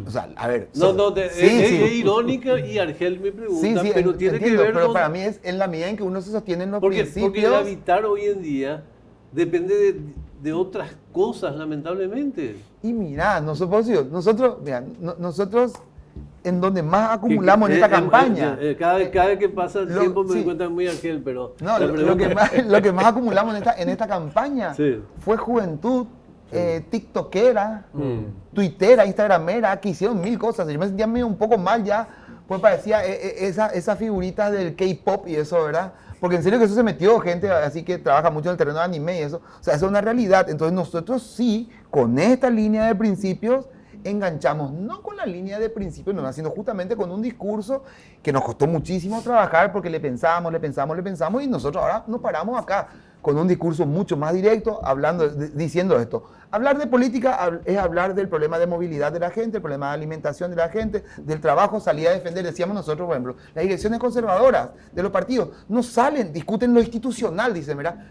o sea, a ver. Es irónica y Argel me pregunta, sí, pero tiene entiendo, que ver pero con... para mí es en la medida en que uno se sostiene en los principios. Porque gravitar hoy en día depende de otras cosas, lamentablemente. Y mira, nosotros en donde más acumulamos en esta campaña. Cada vez que pasa el tiempo me doy cuenta muy Argel, pero... No, lo que más acumulamos en esta campaña fue juventud, tiktokera, tuitera, instagramera, que hicieron 1000 cosas. Yo me sentía medio un poco mal ya, pues parecía esa figurita del K-pop y eso, ¿verdad? Porque en serio que eso se metió gente así que trabaja mucho en el terreno de anime y eso. O sea, eso es una realidad. Entonces nosotros sí, con esta línea de principios, enganchamos, no con la línea de principios, no, sino justamente con un discurso que nos costó muchísimo trabajar porque le pensamos y nosotros ahora nos paramos acá con un discurso mucho más directo, diciendo esto. Hablar de política es hablar del problema de movilidad de la gente, el problema de alimentación de la gente, del trabajo, salir a defender. Decíamos nosotros, por ejemplo, las direcciones conservadoras de los partidos no salen, discuten lo institucional, dicen, ¿verdad?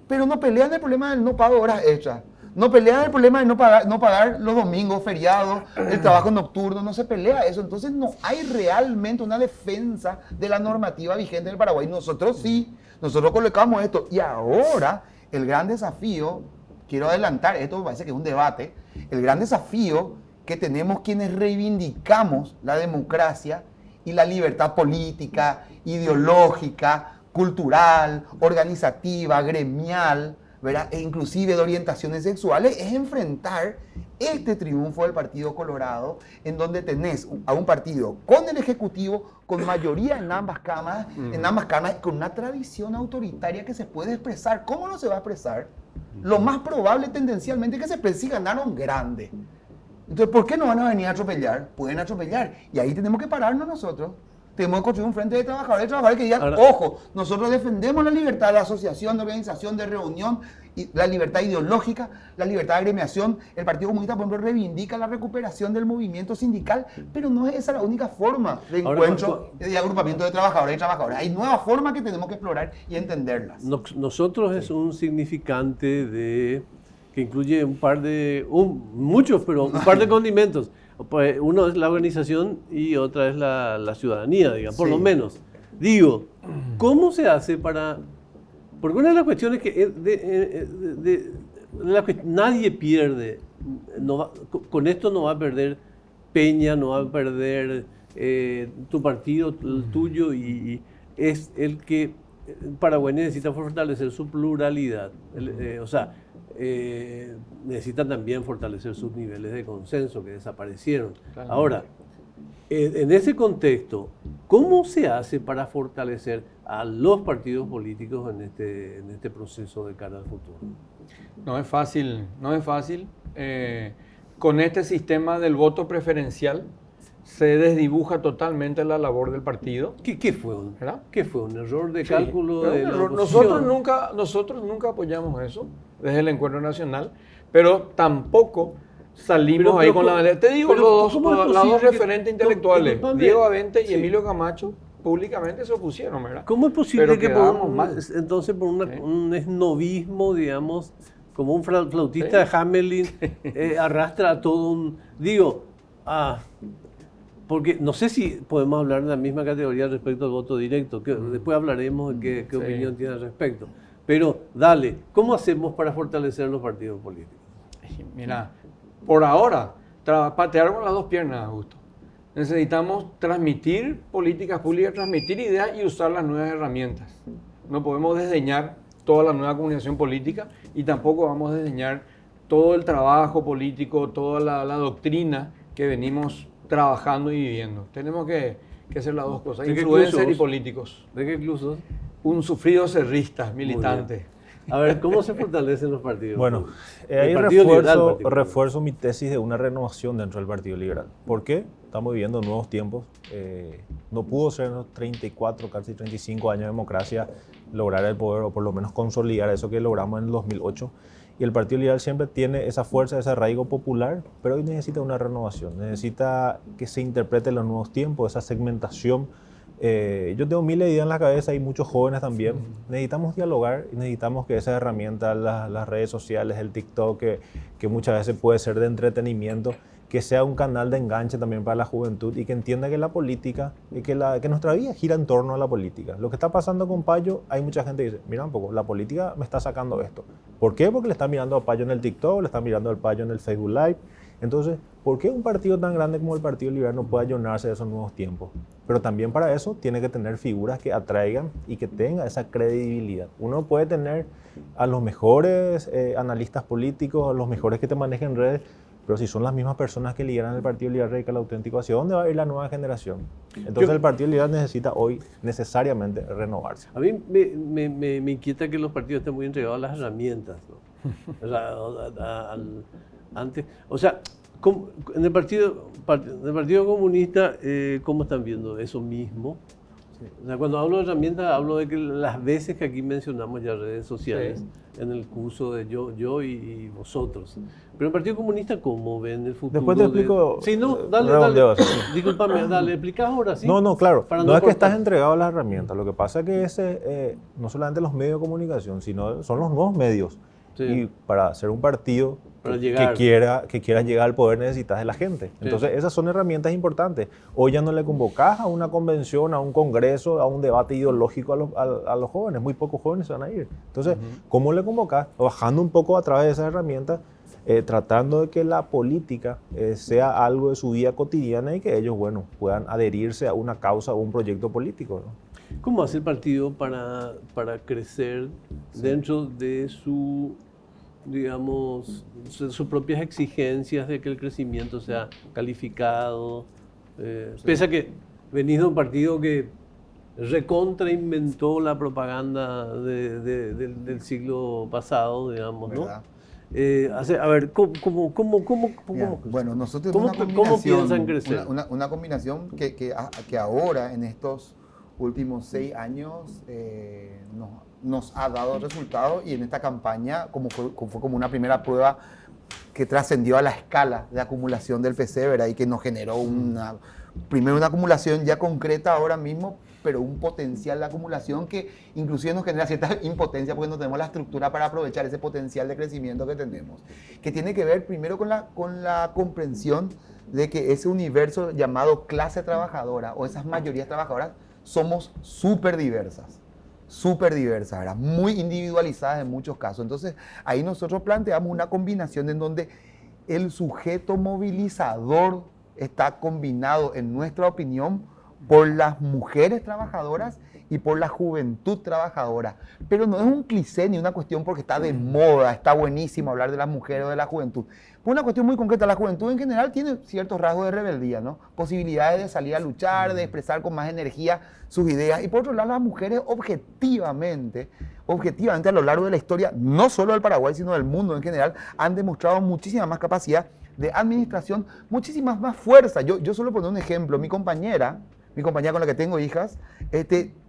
Pero no pelean el problema del no pago de horas extras. No pelean el problema de no pagar los domingos, feriados, el trabajo nocturno, no se pelea eso. Entonces no hay realmente una defensa de la normativa vigente en el Paraguay. Nosotros sí, nosotros colocamos esto. Y ahora el gran desafío, quiero adelantar, esto me parece que es un debate, el gran desafío que tenemos quienes reivindicamos la democracia y la libertad política, ideológica, cultural, organizativa, gremial, ¿verdad? E inclusive de orientaciones sexuales, es enfrentar este triunfo del Partido Colorado, en donde tenés a un partido con el Ejecutivo, con mayoría en ambas cámaras, con una tradición autoritaria que se puede expresar. ¿Cómo no se va a expresar? Lo más probable tendencialmente es que se exprese si ganaron grande. Entonces, ¿por qué no van a venir a atropellar? Pueden atropellar. Y ahí tenemos que pararnos nosotros. Tenemos que construir un frente de trabajadores que digan, ojo, nosotros defendemos la libertad de asociación, de organización, de reunión, y la libertad ideológica, la libertad de agremiación. El Partido Comunista, por ejemplo, reivindica la recuperación del movimiento sindical, pero no es esa la única forma de encuentro y de agrupamiento de trabajadores y trabajadoras. Hay nuevas formas que tenemos que explorar y entenderlas. Nosotros es un significante que incluye muchos, pero un par de condimentos. Pues uno es la organización y otra es la ciudadanía, digamos, por lo menos. Digo, ¿cómo se hace para...? Porque una de las cuestiones que nadie pierde, con esto no va a perder Peña, no va a perder tu partido, el tuyo, y es el que Paraguay necesita fortalecer su pluralidad. Necesitan también fortalecer sus niveles de consenso que desaparecieron. Claro. Ahora, en ese contexto, ¿cómo se hace para fortalecer a los partidos políticos en este proceso de cara al futuro? No es fácil. Con este sistema del voto preferencial se desdibuja totalmente la labor del partido. ¿Qué fue? ¿Qué fue? ¿Un error de cálculo de la oposición? Nosotros nunca apoyamos eso desde el Encuentro Nacional, pero tampoco salimos ahí con la bandera. Te digo, pero ¿cómo es las dos posible que- referentes intelectuales, discúlpame. Diego Avente y Sí. Emilio Camacho, públicamente se opusieron, ¿verdad? ¿Cómo es posible Pero que quedábamos mal. entonces por Sí. un esnovismo, digamos, como un flautista Sí. de Hamelin, arrastra a todo un... Digo, porque no sé si podemos hablar en la misma categoría respecto al voto directo, que después hablaremos de qué Sí. opinión tiene al respecto. Pero dale, ¿cómo hacemos para fortalecer los partidos políticos? Mira, por ahora, patear con las dos piernas, Augusto. Necesitamos transmitir políticas públicas, transmitir ideas y usar las nuevas herramientas. No podemos desdeñar toda la nueva comunicación política y tampoco vamos a desdeñar todo el trabajo político, toda la doctrina que venimos trabajando y viviendo. Tenemos que hacer las dos cosas, ¿De qué influencers club y sos? políticos. ¿De qué incluso? Un sufrido cerrista, militante. A ver, ¿cómo se fortalecen los partidos? Bueno, El ahí Partido Liberal, particularmente. refuerzo mi tesis de una renovación dentro del Partido Liberal. ¿Por qué? Estamos viviendo nuevos tiempos. No pudo ser en los 34, casi 35 años de democracia lograr el poder o por lo menos consolidar eso que logramos en el 2008. Y el Partido Liberal siempre tiene esa fuerza, ese arraigo popular, pero hoy necesita una renovación, necesita que se interprete los nuevos tiempos, esa segmentación. Yo tengo miles de ideas en la cabeza y muchos jóvenes también. Necesitamos dialogar y necesitamos que esas herramientas, las redes sociales, el TikTok, que muchas veces puede ser de entretenimiento, que sea un canal de enganche también para la juventud y que entienda que la política, que nuestra vida gira en torno a la política. Lo que está pasando con Payo, hay mucha gente que dice, mira un poco, la política me está sacando esto. ¿Por qué? Porque le están mirando a Payo en el TikTok, le están mirando al Payo en el Facebook Live. Entonces, ¿por qué un partido tan grande como el Partido Liberal no puede ayornarse de esos nuevos tiempos? Pero también para eso tiene que tener figuras que atraigan y que tenga esa credibilidad. Uno puede tener a los mejores analistas políticos, a los mejores que te manejen redes, pero si son las mismas personas que lideran el Partido Liberal Radical Auténtico, ¿hacia dónde va a ir la nueva generación? Entonces el Partido Liberal necesita hoy necesariamente renovarse. A mí me inquieta que los partidos estén muy entregados a las herramientas, ¿no? O sea, antes, o sea, en el Partido Comunista, ¿cómo están viendo eso mismo? O sea, cuando hablo de herramientas, hablo de que las veces que aquí mencionamos ya redes sociales, en el curso de yo y vosotros. Pero el Partido Comunista, ¿cómo ven el futuro? Después te explico. Sí, no, dale. Discúlpame, dale, explica ahora, ¿sí? No, claro. Para No es que cortar. estás entregado a las herramientas. Lo que pasa es que no solamente los medios de comunicación, sino son los nuevos medios. Sí. Y para ser un partido Para que llegar. quiera llegar al poder necesitas de la gente. Entonces esas son herramientas importantes. Hoy ya no le convocás a una convención, a un congreso, a un debate ideológico a los jóvenes. Muy pocos jóvenes se van a ir. Entonces, ¿cómo le convocás? Bajando un poco a través de esas herramientas, tratando de que la política sea algo de su vida cotidiana y que ellos, bueno, puedan adherirse a una causa o un proyecto político, ¿no? ¿Cómo hace el partido para crecer dentro de su, digamos, sus propias exigencias de que el crecimiento sea calificado? Pese a que venís de un partido que recontra inventó la propaganda del siglo pasado, digamos, ¿no? A ver, Mira, bueno, nosotros ¿cómo tenemos una piensan crecer? una combinación que ahora, en estos últimos 6 años, nos ha dado resultados, y en esta campaña fue como una primera prueba que trascendió a la escala de acumulación del PC, ¿verdad? Y que nos generó primero una acumulación ya concreta ahora mismo, pero un potencial de acumulación que inclusive nos genera cierta impotencia porque no tenemos la estructura para aprovechar ese potencial de crecimiento que tenemos. Que tiene que ver primero con la comprensión de que ese universo llamado clase trabajadora o esas mayorías trabajadoras somos súper diversas, ¿verdad? Muy individualizadas en muchos casos. Entonces, ahí nosotros planteamos una combinación en donde el sujeto movilizador está combinado, en nuestra opinión, por las mujeres trabajadoras y por la juventud trabajadora. Pero no es un cliché ni una cuestión porque está de moda, está buenísimo hablar de las mujeres o de la juventud. Por una cuestión muy concreta, la juventud en general tiene ciertos rasgos de rebeldía, ¿no? Posibilidades de salir a luchar, de expresar con más energía sus ideas. Y por otro lado, las mujeres objetivamente a lo largo de la historia, no solo del Paraguay, sino del mundo en general, han demostrado muchísima más capacidad de administración, muchísimas más fuerza. Yo solo pongo un ejemplo. Mi compañera con la que tengo hijas,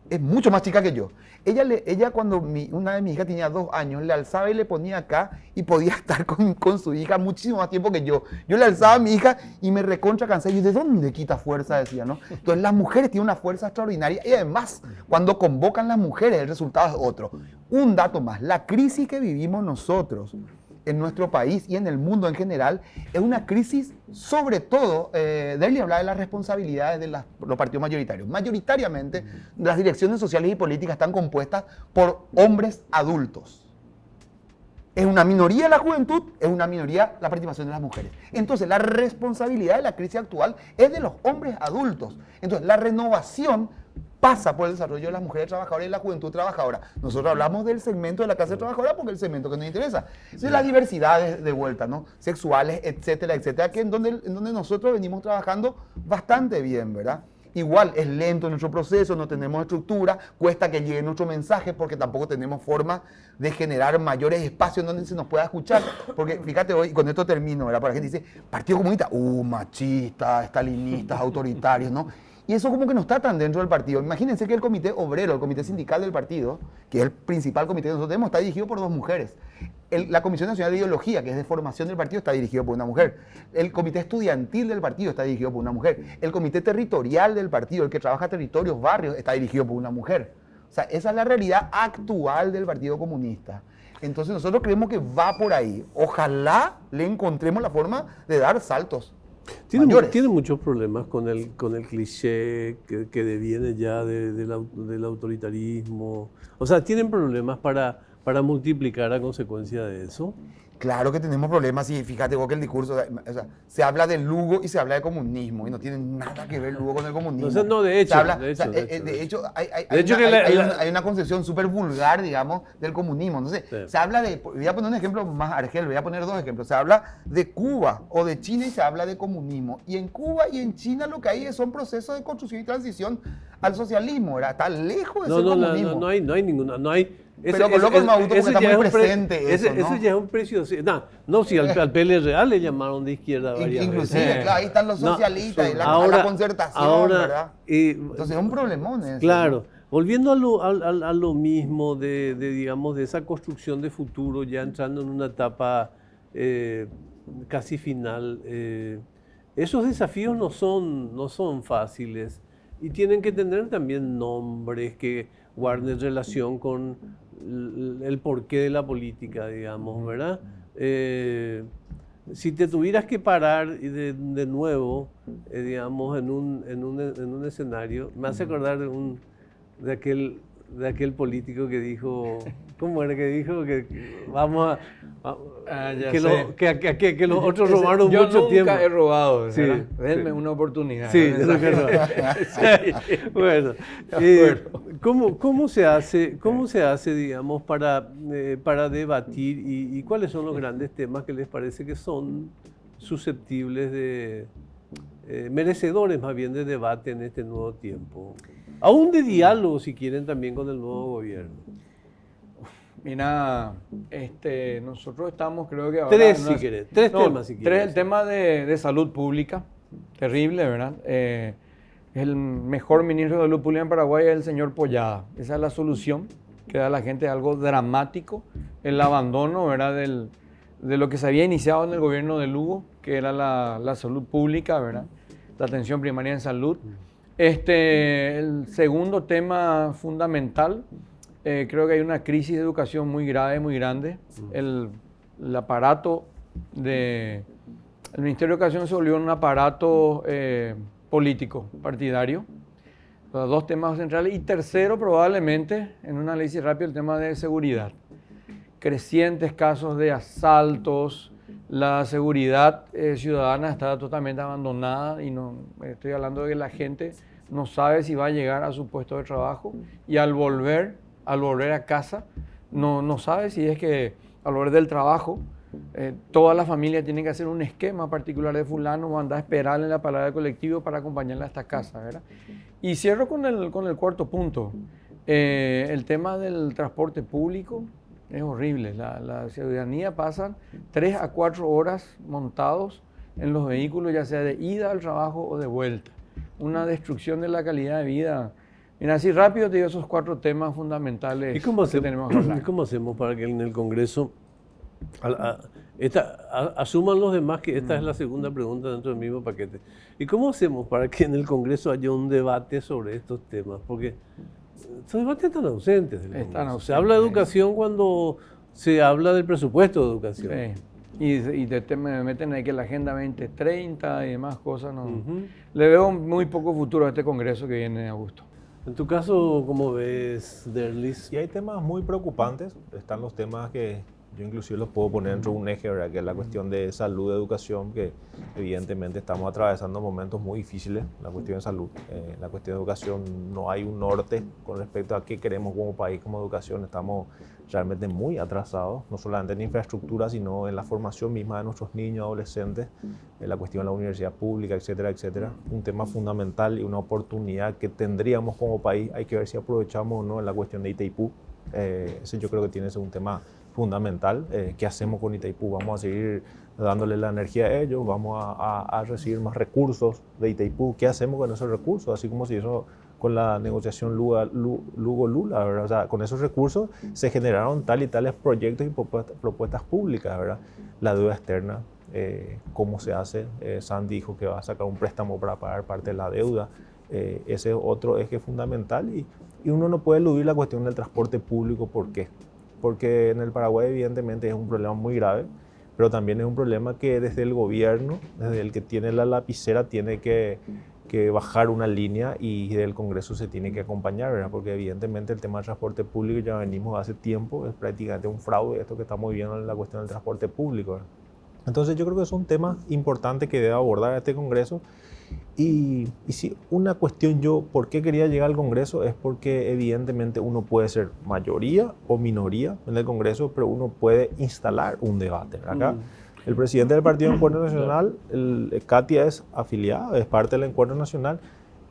es mucho más chica que yo. Ella cuando una de mis hijas tenía 2 años, le alzaba y le ponía acá y podía estar con su hija muchísimo más tiempo que yo. Yo le alzaba a mi hija y me recontra cansé. Y yo, ¿de dónde quita fuerza? Decía, ¿no? Entonces las mujeres tienen una fuerza extraordinaria y además cuando convocan las mujeres el resultado es otro. Un dato más, la crisis que vivimos nosotros en nuestro país y en el mundo en general, es una crisis, sobre todo, Derli hablaba de las responsabilidades de los partidos mayoritarios. Mayoritariamente, las direcciones sociales y políticas están compuestas por hombres adultos. Es una minoría la juventud, es una minoría la participación de las mujeres. Entonces, la responsabilidad de la crisis actual es de los hombres adultos. Entonces, la renovación pasa por el desarrollo de las mujeres trabajadoras y la juventud trabajadora. Nosotros hablamos del segmento de la clase trabajadora porque es el segmento que nos interesa. De la diversidad de vuelta, ¿no? Sexuales, etcétera, etcétera, que en donde nosotros venimos trabajando bastante bien, ¿verdad? Igual, es lento nuestro proceso, no tenemos estructura, cuesta que llegue nuestro mensaje porque tampoco tenemos forma de generar mayores espacios donde se nos pueda escuchar. Porque fíjate hoy, y con esto termino, ¿verdad? Para la gente dice, Partido Comunista, machistas, estalinistas, autoritarios, ¿no? Y eso como que no está tan dentro del partido. Imagínense que el comité obrero, el comité sindical del partido, que es el principal comité que nosotros tenemos, está dirigido por 2 mujeres. La Comisión Nacional de Ideología, que es de formación del partido, está dirigido por una mujer. El comité estudiantil del partido está dirigido por una mujer. El comité territorial del partido, el que trabaja territorios, barrios, está dirigido por una mujer. O sea, esa es la realidad actual del Partido Comunista. Entonces nosotros creemos que va por ahí. Ojalá le encontremos la forma de dar saltos. Tiene muchos problemas con el cliché que deviene ya del autoritarismo. O sea, tienen problemas para multiplicar a consecuencia de eso. Claro que tenemos problemas y fíjate vos que el discurso, o sea, se habla de Lugo y se habla de comunismo y no tiene nada que ver Lugo con el comunismo. Entonces, no, de hecho, hay una concepción súper vulgar, digamos, del comunismo. Entonces, sí. Se habla de, voy a poner un ejemplo más argel, voy a poner 2 ejemplos. Se habla de Cuba o de China y se habla de comunismo. Y en Cuba y en China lo que hay son procesos de construcción y transición al socialismo, ¿verdad? Está lejos de ser comunismo. No hay ninguna, no hay. Pero coloco el Mabuto porque está muy presente eso, ¿no? Ese ya es un precio. No, si al PL Real le llamaron de izquierda varias inclusive, veces. Claro, ahí están los socialistas y la concertación, ¿verdad? Entonces es un problemón eso. Claro, volviendo a lo mismo digamos, de esa construcción de futuro, ya entrando en una etapa casi final, esos desafíos no son fáciles y tienen que tener también nombres que guarden relación con el porqué de la política, digamos, ¿verdad? Si te tuvieras que parar de nuevo, digamos, en un escenario, me hace acordar de aquel político que dijo, ¿cómo era que dijo? Que vamos que los otros robaron mucho tiempo. Yo nunca he robado, sí, denme una oportunidad. Sí, yo nunca he robado. Bueno, ¿cómo se hace, digamos, para debatir y cuáles son los grandes temas que les parece que son susceptibles de, merecedores más bien de debate en este nuevo tiempo? Aún de diálogo, si quieren, también con el nuevo gobierno. Mira, nosotros estamos, creo que ahora... Tres temas, si quieres. 3, el tema de salud pública, terrible, ¿verdad? El mejor ministro de Salud Pública en Paraguay es el señor Pollada. Esa es la solución que da a la gente algo dramático, el abandono, ¿verdad? De lo que se había iniciado en el gobierno de Lugo, que era la salud pública, ¿verdad? La atención primaria en salud. El segundo tema fundamental, creo que hay una crisis de educación muy grave, muy grande. El aparato el Ministerio de Educación se volvió un aparato político, partidario. Los 2 temas centrales. Y tercero, probablemente, en un análisis rápido, el tema de seguridad. Crecientes casos de asaltos. La seguridad ciudadana está totalmente abandonada y no estoy hablando de que la gente no sabe si va a llegar a su puesto de trabajo y al volver a casa no sabe si es que al volver del trabajo toda la familia tiene que hacer un esquema particular de fulano o andar a esperar en la parada del colectivo para acompañarla hasta casa, ¿verdad? Y cierro con el 4º punto, el tema del transporte público. Es horrible, la ciudadanía pasa 3 a 4 horas montados en los vehículos, ya sea de ida al trabajo o de vuelta. Una destrucción de la calidad de vida En así rápido te digo esos 4 temas fundamentales ¿Y cómo que tenemos que hablar. ¿Cómo hacemos para que en el Congreso asuman los demás que esta es la segunda pregunta dentro del mismo paquete? ¿Y cómo hacemos para que en el Congreso haya un debate sobre estos temas? Porque estos debates están ausentes. Se habla de educación cuando se habla del presupuesto de educación. Sí. Y me meten ahí que la Agenda 2030 y demás cosas. No. Le veo muy poco futuro a este Congreso que viene en agosto. En tu caso, ¿cómo ves, Derlis? Y hay temas muy preocupantes. Están los temas que yo inclusive los puedo poner dentro de un eje, ¿verdad? Que es la cuestión de salud, de educación, que evidentemente estamos atravesando momentos muy difíciles. La cuestión de salud, la cuestión de educación, no hay un norte con respecto a qué queremos como país, como educación. Estamos realmente muy atrasados, no solamente en infraestructura, sino en la formación misma de nuestros niños, adolescentes, en la cuestión de la universidad pública, etcétera, etcétera. Un tema fundamental y una oportunidad que tendríamos como país. Hay que ver si aprovechamos o no en la cuestión de Itaipú. Ese yo creo que tiene que ser un tema fundamental. ¿Qué hacemos con Itaipú? ¿Vamos a seguir dándole la energía a ellos? ¿Vamos a recibir más recursos de Itaipú? ¿Qué hacemos con esos recursos? Así como se hizo con la negociación Lugo-Lula, ¿verdad? O sea, con esos recursos se generaron tal y tales proyectos y propuestas públicas, ¿verdad? La deuda externa, ¿cómo se hace? Sandy dijo que va a sacar un préstamo para pagar parte de la deuda. Ese es otro eje fundamental y uno no puede eludir la cuestión del transporte público. ¿Por qué? Porque en el Paraguay evidentemente es un problema muy grave, pero también es un problema que desde el gobierno, desde el que tiene la lapicera, tiene que bajar una línea y del Congreso se tiene que acompañar, ¿verdad? Porque evidentemente el tema del transporte público ya venimos hace tiempo, es prácticamente un fraude esto que estamos viviendo en la cuestión del transporte público, ¿verdad? Entonces yo creo que es un tema importante que debe abordar este Congreso. Y si una cuestión ¿por qué quería llegar al Congreso? Es porque evidentemente uno puede ser mayoría o minoría en el Congreso, pero uno puede instalar un debate. Acá el presidente del Partido Encuentro Nacional, Katia, es afiliada, es parte del Encuentro Nacional.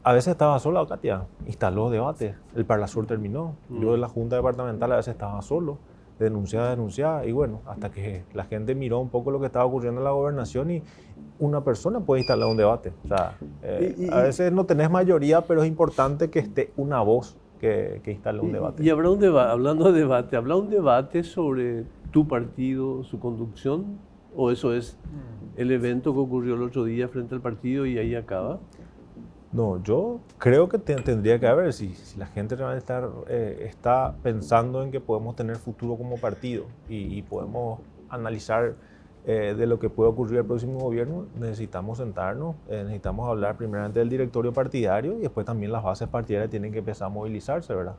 A veces estaba sola Katia, instaló debates, el Parlasur terminó. Yo en la Junta Departamental a veces estaba solo, denunciada, y bueno, hasta que la gente miró un poco lo que estaba ocurriendo en la gobernación y una persona puede instalar un debate. O sea, a veces no tenés mayoría, pero es importante que esté una voz que instale un debate. Y habrá un debate, hablando de debate, ¿habrá un debate sobre tu partido, su conducción? ¿O eso es el evento que ocurrió el otro día frente al partido y ahí acaba? No, yo creo que tendría que haber, si la gente realmente está pensando en que podemos tener futuro como partido y podemos analizar de lo que puede ocurrir el próximo gobierno, necesitamos sentarnos, necesitamos hablar primeramente del directorio partidario y después también las bases partidarias tienen que empezar a movilizarse, ¿verdad?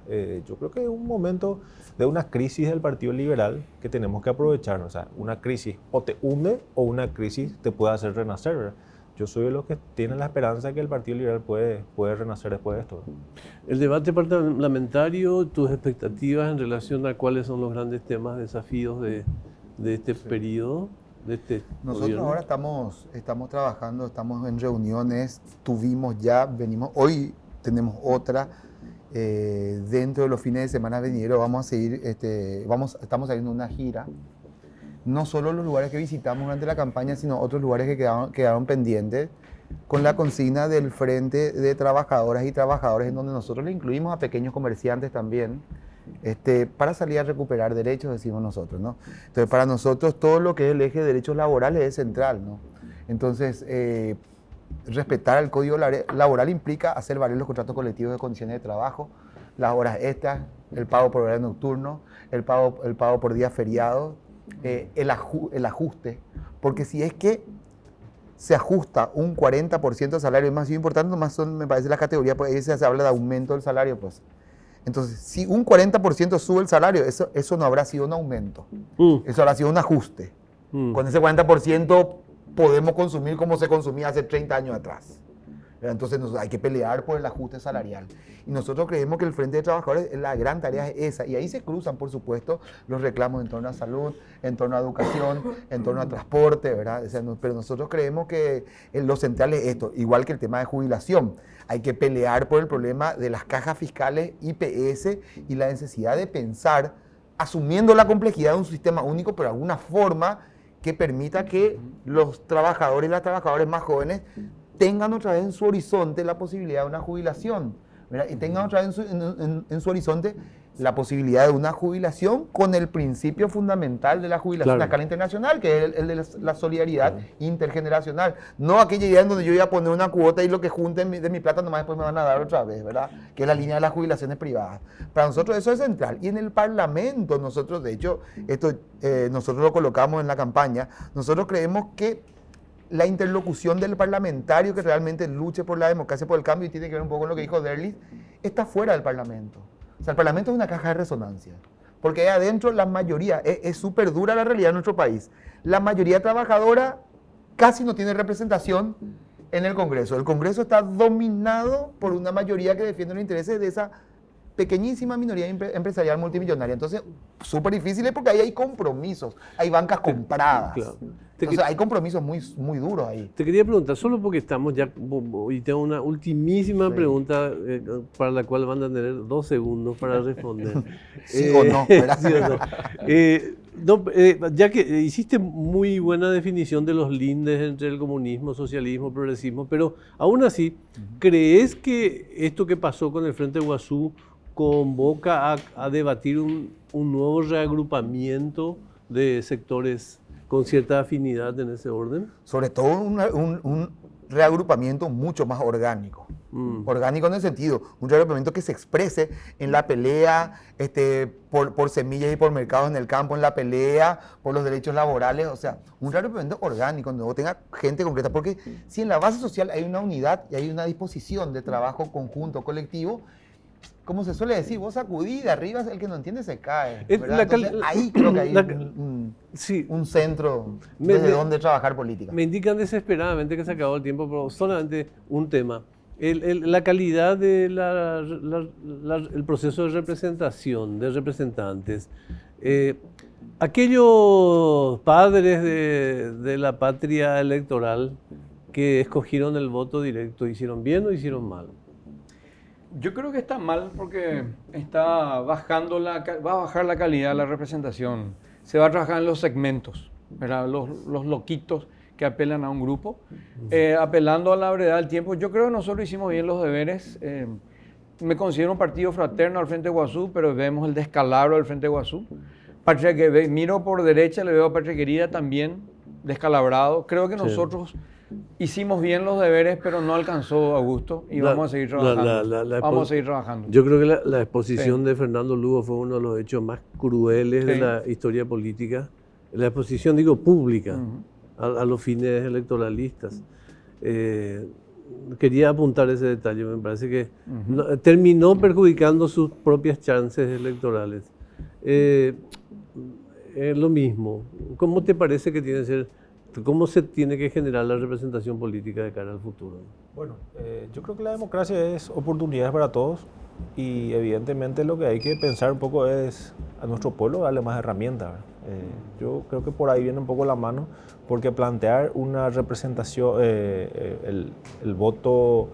Yo creo que es un momento de una crisis del Partido Liberal que tenemos que aprovechar, o sea, una crisis o te hunde o una crisis te puede hacer renacer, ¿verdad? Yo soy de los que tienen la esperanza de que el Partido Liberal puede renacer después de esto. El debate parlamentario, tus expectativas en relación a cuáles son los grandes temas, desafíos de este periodo, de este Nosotros gobierno. ahora estamos trabajando, estamos en reuniones, hoy tenemos otra, dentro de los fines de semana venideros vamos a seguir, estamos saliendo una gira. No solo los lugares que visitamos durante la campaña, sino otros lugares que quedaron pendientes, con la consigna del Frente de Trabajadoras y Trabajadores, en donde nosotros le incluimos a pequeños comerciantes también, para salir a recuperar derechos, decimos nosotros, ¿no? Entonces, para nosotros todo lo que es el eje de derechos laborales es central, ¿no? Entonces, respetar el Código Laboral implica hacer valer los contratos colectivos de condiciones de trabajo, las horas extras, el pago por horario nocturno, el pago por días feriados, el ajuste, porque si es que se ajusta un 40% del salario, es más importante, más son, me parece, las categorías, pues ahí se habla de aumento del salario, pues. Entonces, si un 40% sube el salario, eso no habrá sido un aumento, eso habrá sido un ajuste. Con ese 40% podemos consumir como se consumía hace 30 años atrás. Entonces hay que pelear por el ajuste salarial. Y nosotros creemos que el Frente de Trabajadores, la gran tarea es esa. Y ahí se cruzan, por supuesto, los reclamos en torno a salud, en torno a educación, en torno a transporte, ¿verdad? O sea, pero nosotros creemos que lo central es esto, igual que el tema de jubilación. Hay que pelear por el problema de las cajas fiscales, IPS, y la necesidad de pensar, asumiendo la complejidad de un sistema único, pero de alguna forma que permita que los trabajadores y las trabajadoras más jóvenes tengan otra vez en su horizonte la posibilidad de una jubilación. ¿verdad? Y tengan otra vez en su horizonte la posibilidad de una jubilación con el principio fundamental de la jubilación a escala internacional, que es el de la solidaridad intergeneracional. No aquella idea en donde yo voy a poner una cuota y lo que junten de mi plata nomás después me van a dar otra vez, ¿verdad? Que es la línea de las jubilaciones privadas. Para nosotros eso es central. Y en el Parlamento, nosotros, de hecho, nosotros lo colocamos en la campaña, nosotros creemos que la interlocución del parlamentario que realmente luche por la democracia, por el cambio, y tiene que ver un poco con lo que dijo Derlis, está fuera del Parlamento. O sea, el Parlamento es una caja de resonancia, porque ahí adentro la mayoría, es súper dura la realidad en nuestro país, la mayoría trabajadora casi no tiene representación en el Congreso. El Congreso está dominado por una mayoría que defiende los intereses de esa pequeñísima minoría empresarial multimillonaria. Entonces, súper difícil porque ahí hay compromisos, hay bancas compradas. Claro. Entonces, hay compromisos muy, muy duros ahí. Te quería preguntar, solo porque estamos ya, y tengo una ultimísima pregunta para la cual van a tener 2 segundos para responder. Sí o no, ¿verdad? Sí o no. Ya que hiciste muy buena definición de los lindes entre el comunismo, socialismo, progresismo, pero aún así, ¿crees que esto que pasó con el Frente Guazú convoca a debatir un nuevo reagrupamiento de sectores con cierta afinidad en ese orden? Sobre todo un reagrupamiento mucho más orgánico. Orgánico en el sentido, un reagrupamiento que se exprese en la pelea por semillas y por mercados en el campo, en la pelea por los derechos laborales, o sea, un reagrupamiento orgánico, donde tenga gente concreta, porque si en la base social hay una unidad y hay una disposición de trabajo conjunto, colectivo, como se suele decir, vos sacudí de arriba, el que no entiende se cae. Entonces, ahí creo que hay un centro desde donde trabajar política. Me indican desesperadamente que se acabó el tiempo, pero solamente un tema. La calidad del proceso de representación, de representantes. Aquellos padres de la patria electoral que escogieron el voto directo, ¿hicieron bien o hicieron mal? Yo creo que está mal porque va a bajar la calidad de la representación. Se va a trabajar en los segmentos, ¿verdad? Los loquitos que apelan a un grupo, apelando a la brevedad del tiempo. Yo creo que nosotros hicimos bien los deberes. Me considero un partido fraterno al Frente Guazú, pero vemos el descalabro del Frente Guazú. Miro por derecha, le veo a Patria Querida también descalabrado. Creo que nosotros hicimos bien los deberes, pero no alcanzó Augusto y vamos a seguir trabajando. Vamos a seguir trabajando. Yo creo que la exposición de Fernando Lugo fue uno de los hechos más crueles de la historia política. La exposición, digo, pública, a los fines electoralistas. Quería apuntar ese detalle, me parece que terminó perjudicando sus propias chances electorales. Lo mismo, ¿cómo te parece que tiene que ser? ¿Cómo se tiene que generar la representación política de cara al futuro? Bueno, yo creo que la democracia es oportunidades para todos y evidentemente lo que hay que pensar un poco es a nuestro pueblo darle más herramientas. Yo creo que por ahí viene un poco la mano, porque plantear una representación, el voto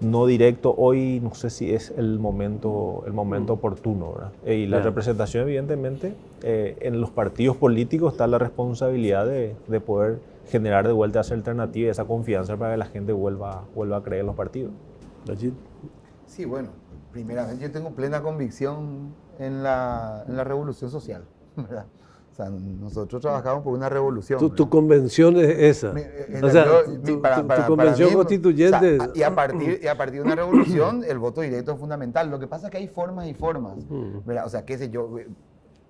no directo hoy no sé si es el momento oportuno, ¿verdad? Y la representación evidentemente en los partidos políticos está la responsabilidad de poder generar de vuelta esa alternativa y esa confianza para que la gente vuelva a creer en los partidos. Sí, bueno, primeramente yo tengo plena convicción en la revolución social, ¿verdad? O sea, nosotros trabajamos por una revolución. Tu convención es esa. O sea, tu convención constituyente. O sea, y a partir de una revolución, el voto directo es fundamental. Lo que pasa es que hay formas y formas. ¿Verdad? O sea, qué sé yo,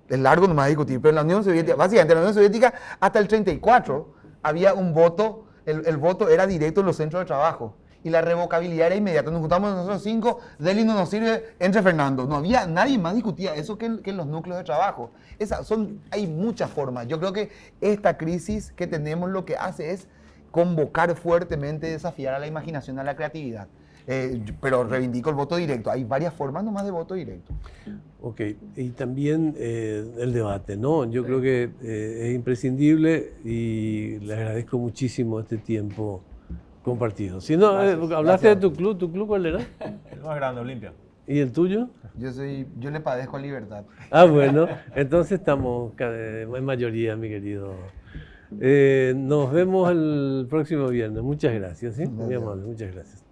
es largo nomás discutir, pero en la Unión Soviética, básicamente en la Unión Soviética, hasta el 34 había un voto, el voto era directo en los centros de trabajo. Y la revocabilidad era inmediata. Nos juntamos nosotros 5, Derlis no nos sirve, entre Fernando. No había, nadie más discutía eso que en los núcleos de trabajo. Hay muchas formas. Yo creo que esta crisis que tenemos lo que hace es convocar fuertemente, desafiar a la imaginación, a la creatividad. Pero reivindico el voto directo. Hay varias formas nomás de voto directo. Ok, y también el debate, ¿no? Yo creo que es imprescindible y le agradezco muchísimo este tiempo compartido. Si no, hablaste de tu club ¿cuál era? El más grande, Olimpia. ¿Y el tuyo? Yo le padezco a Libertad. Ah, bueno, entonces estamos en mayoría, mi querido. Nos vemos el próximo viernes. Muchas gracias, ¿sí? Muy amable, muchas gracias.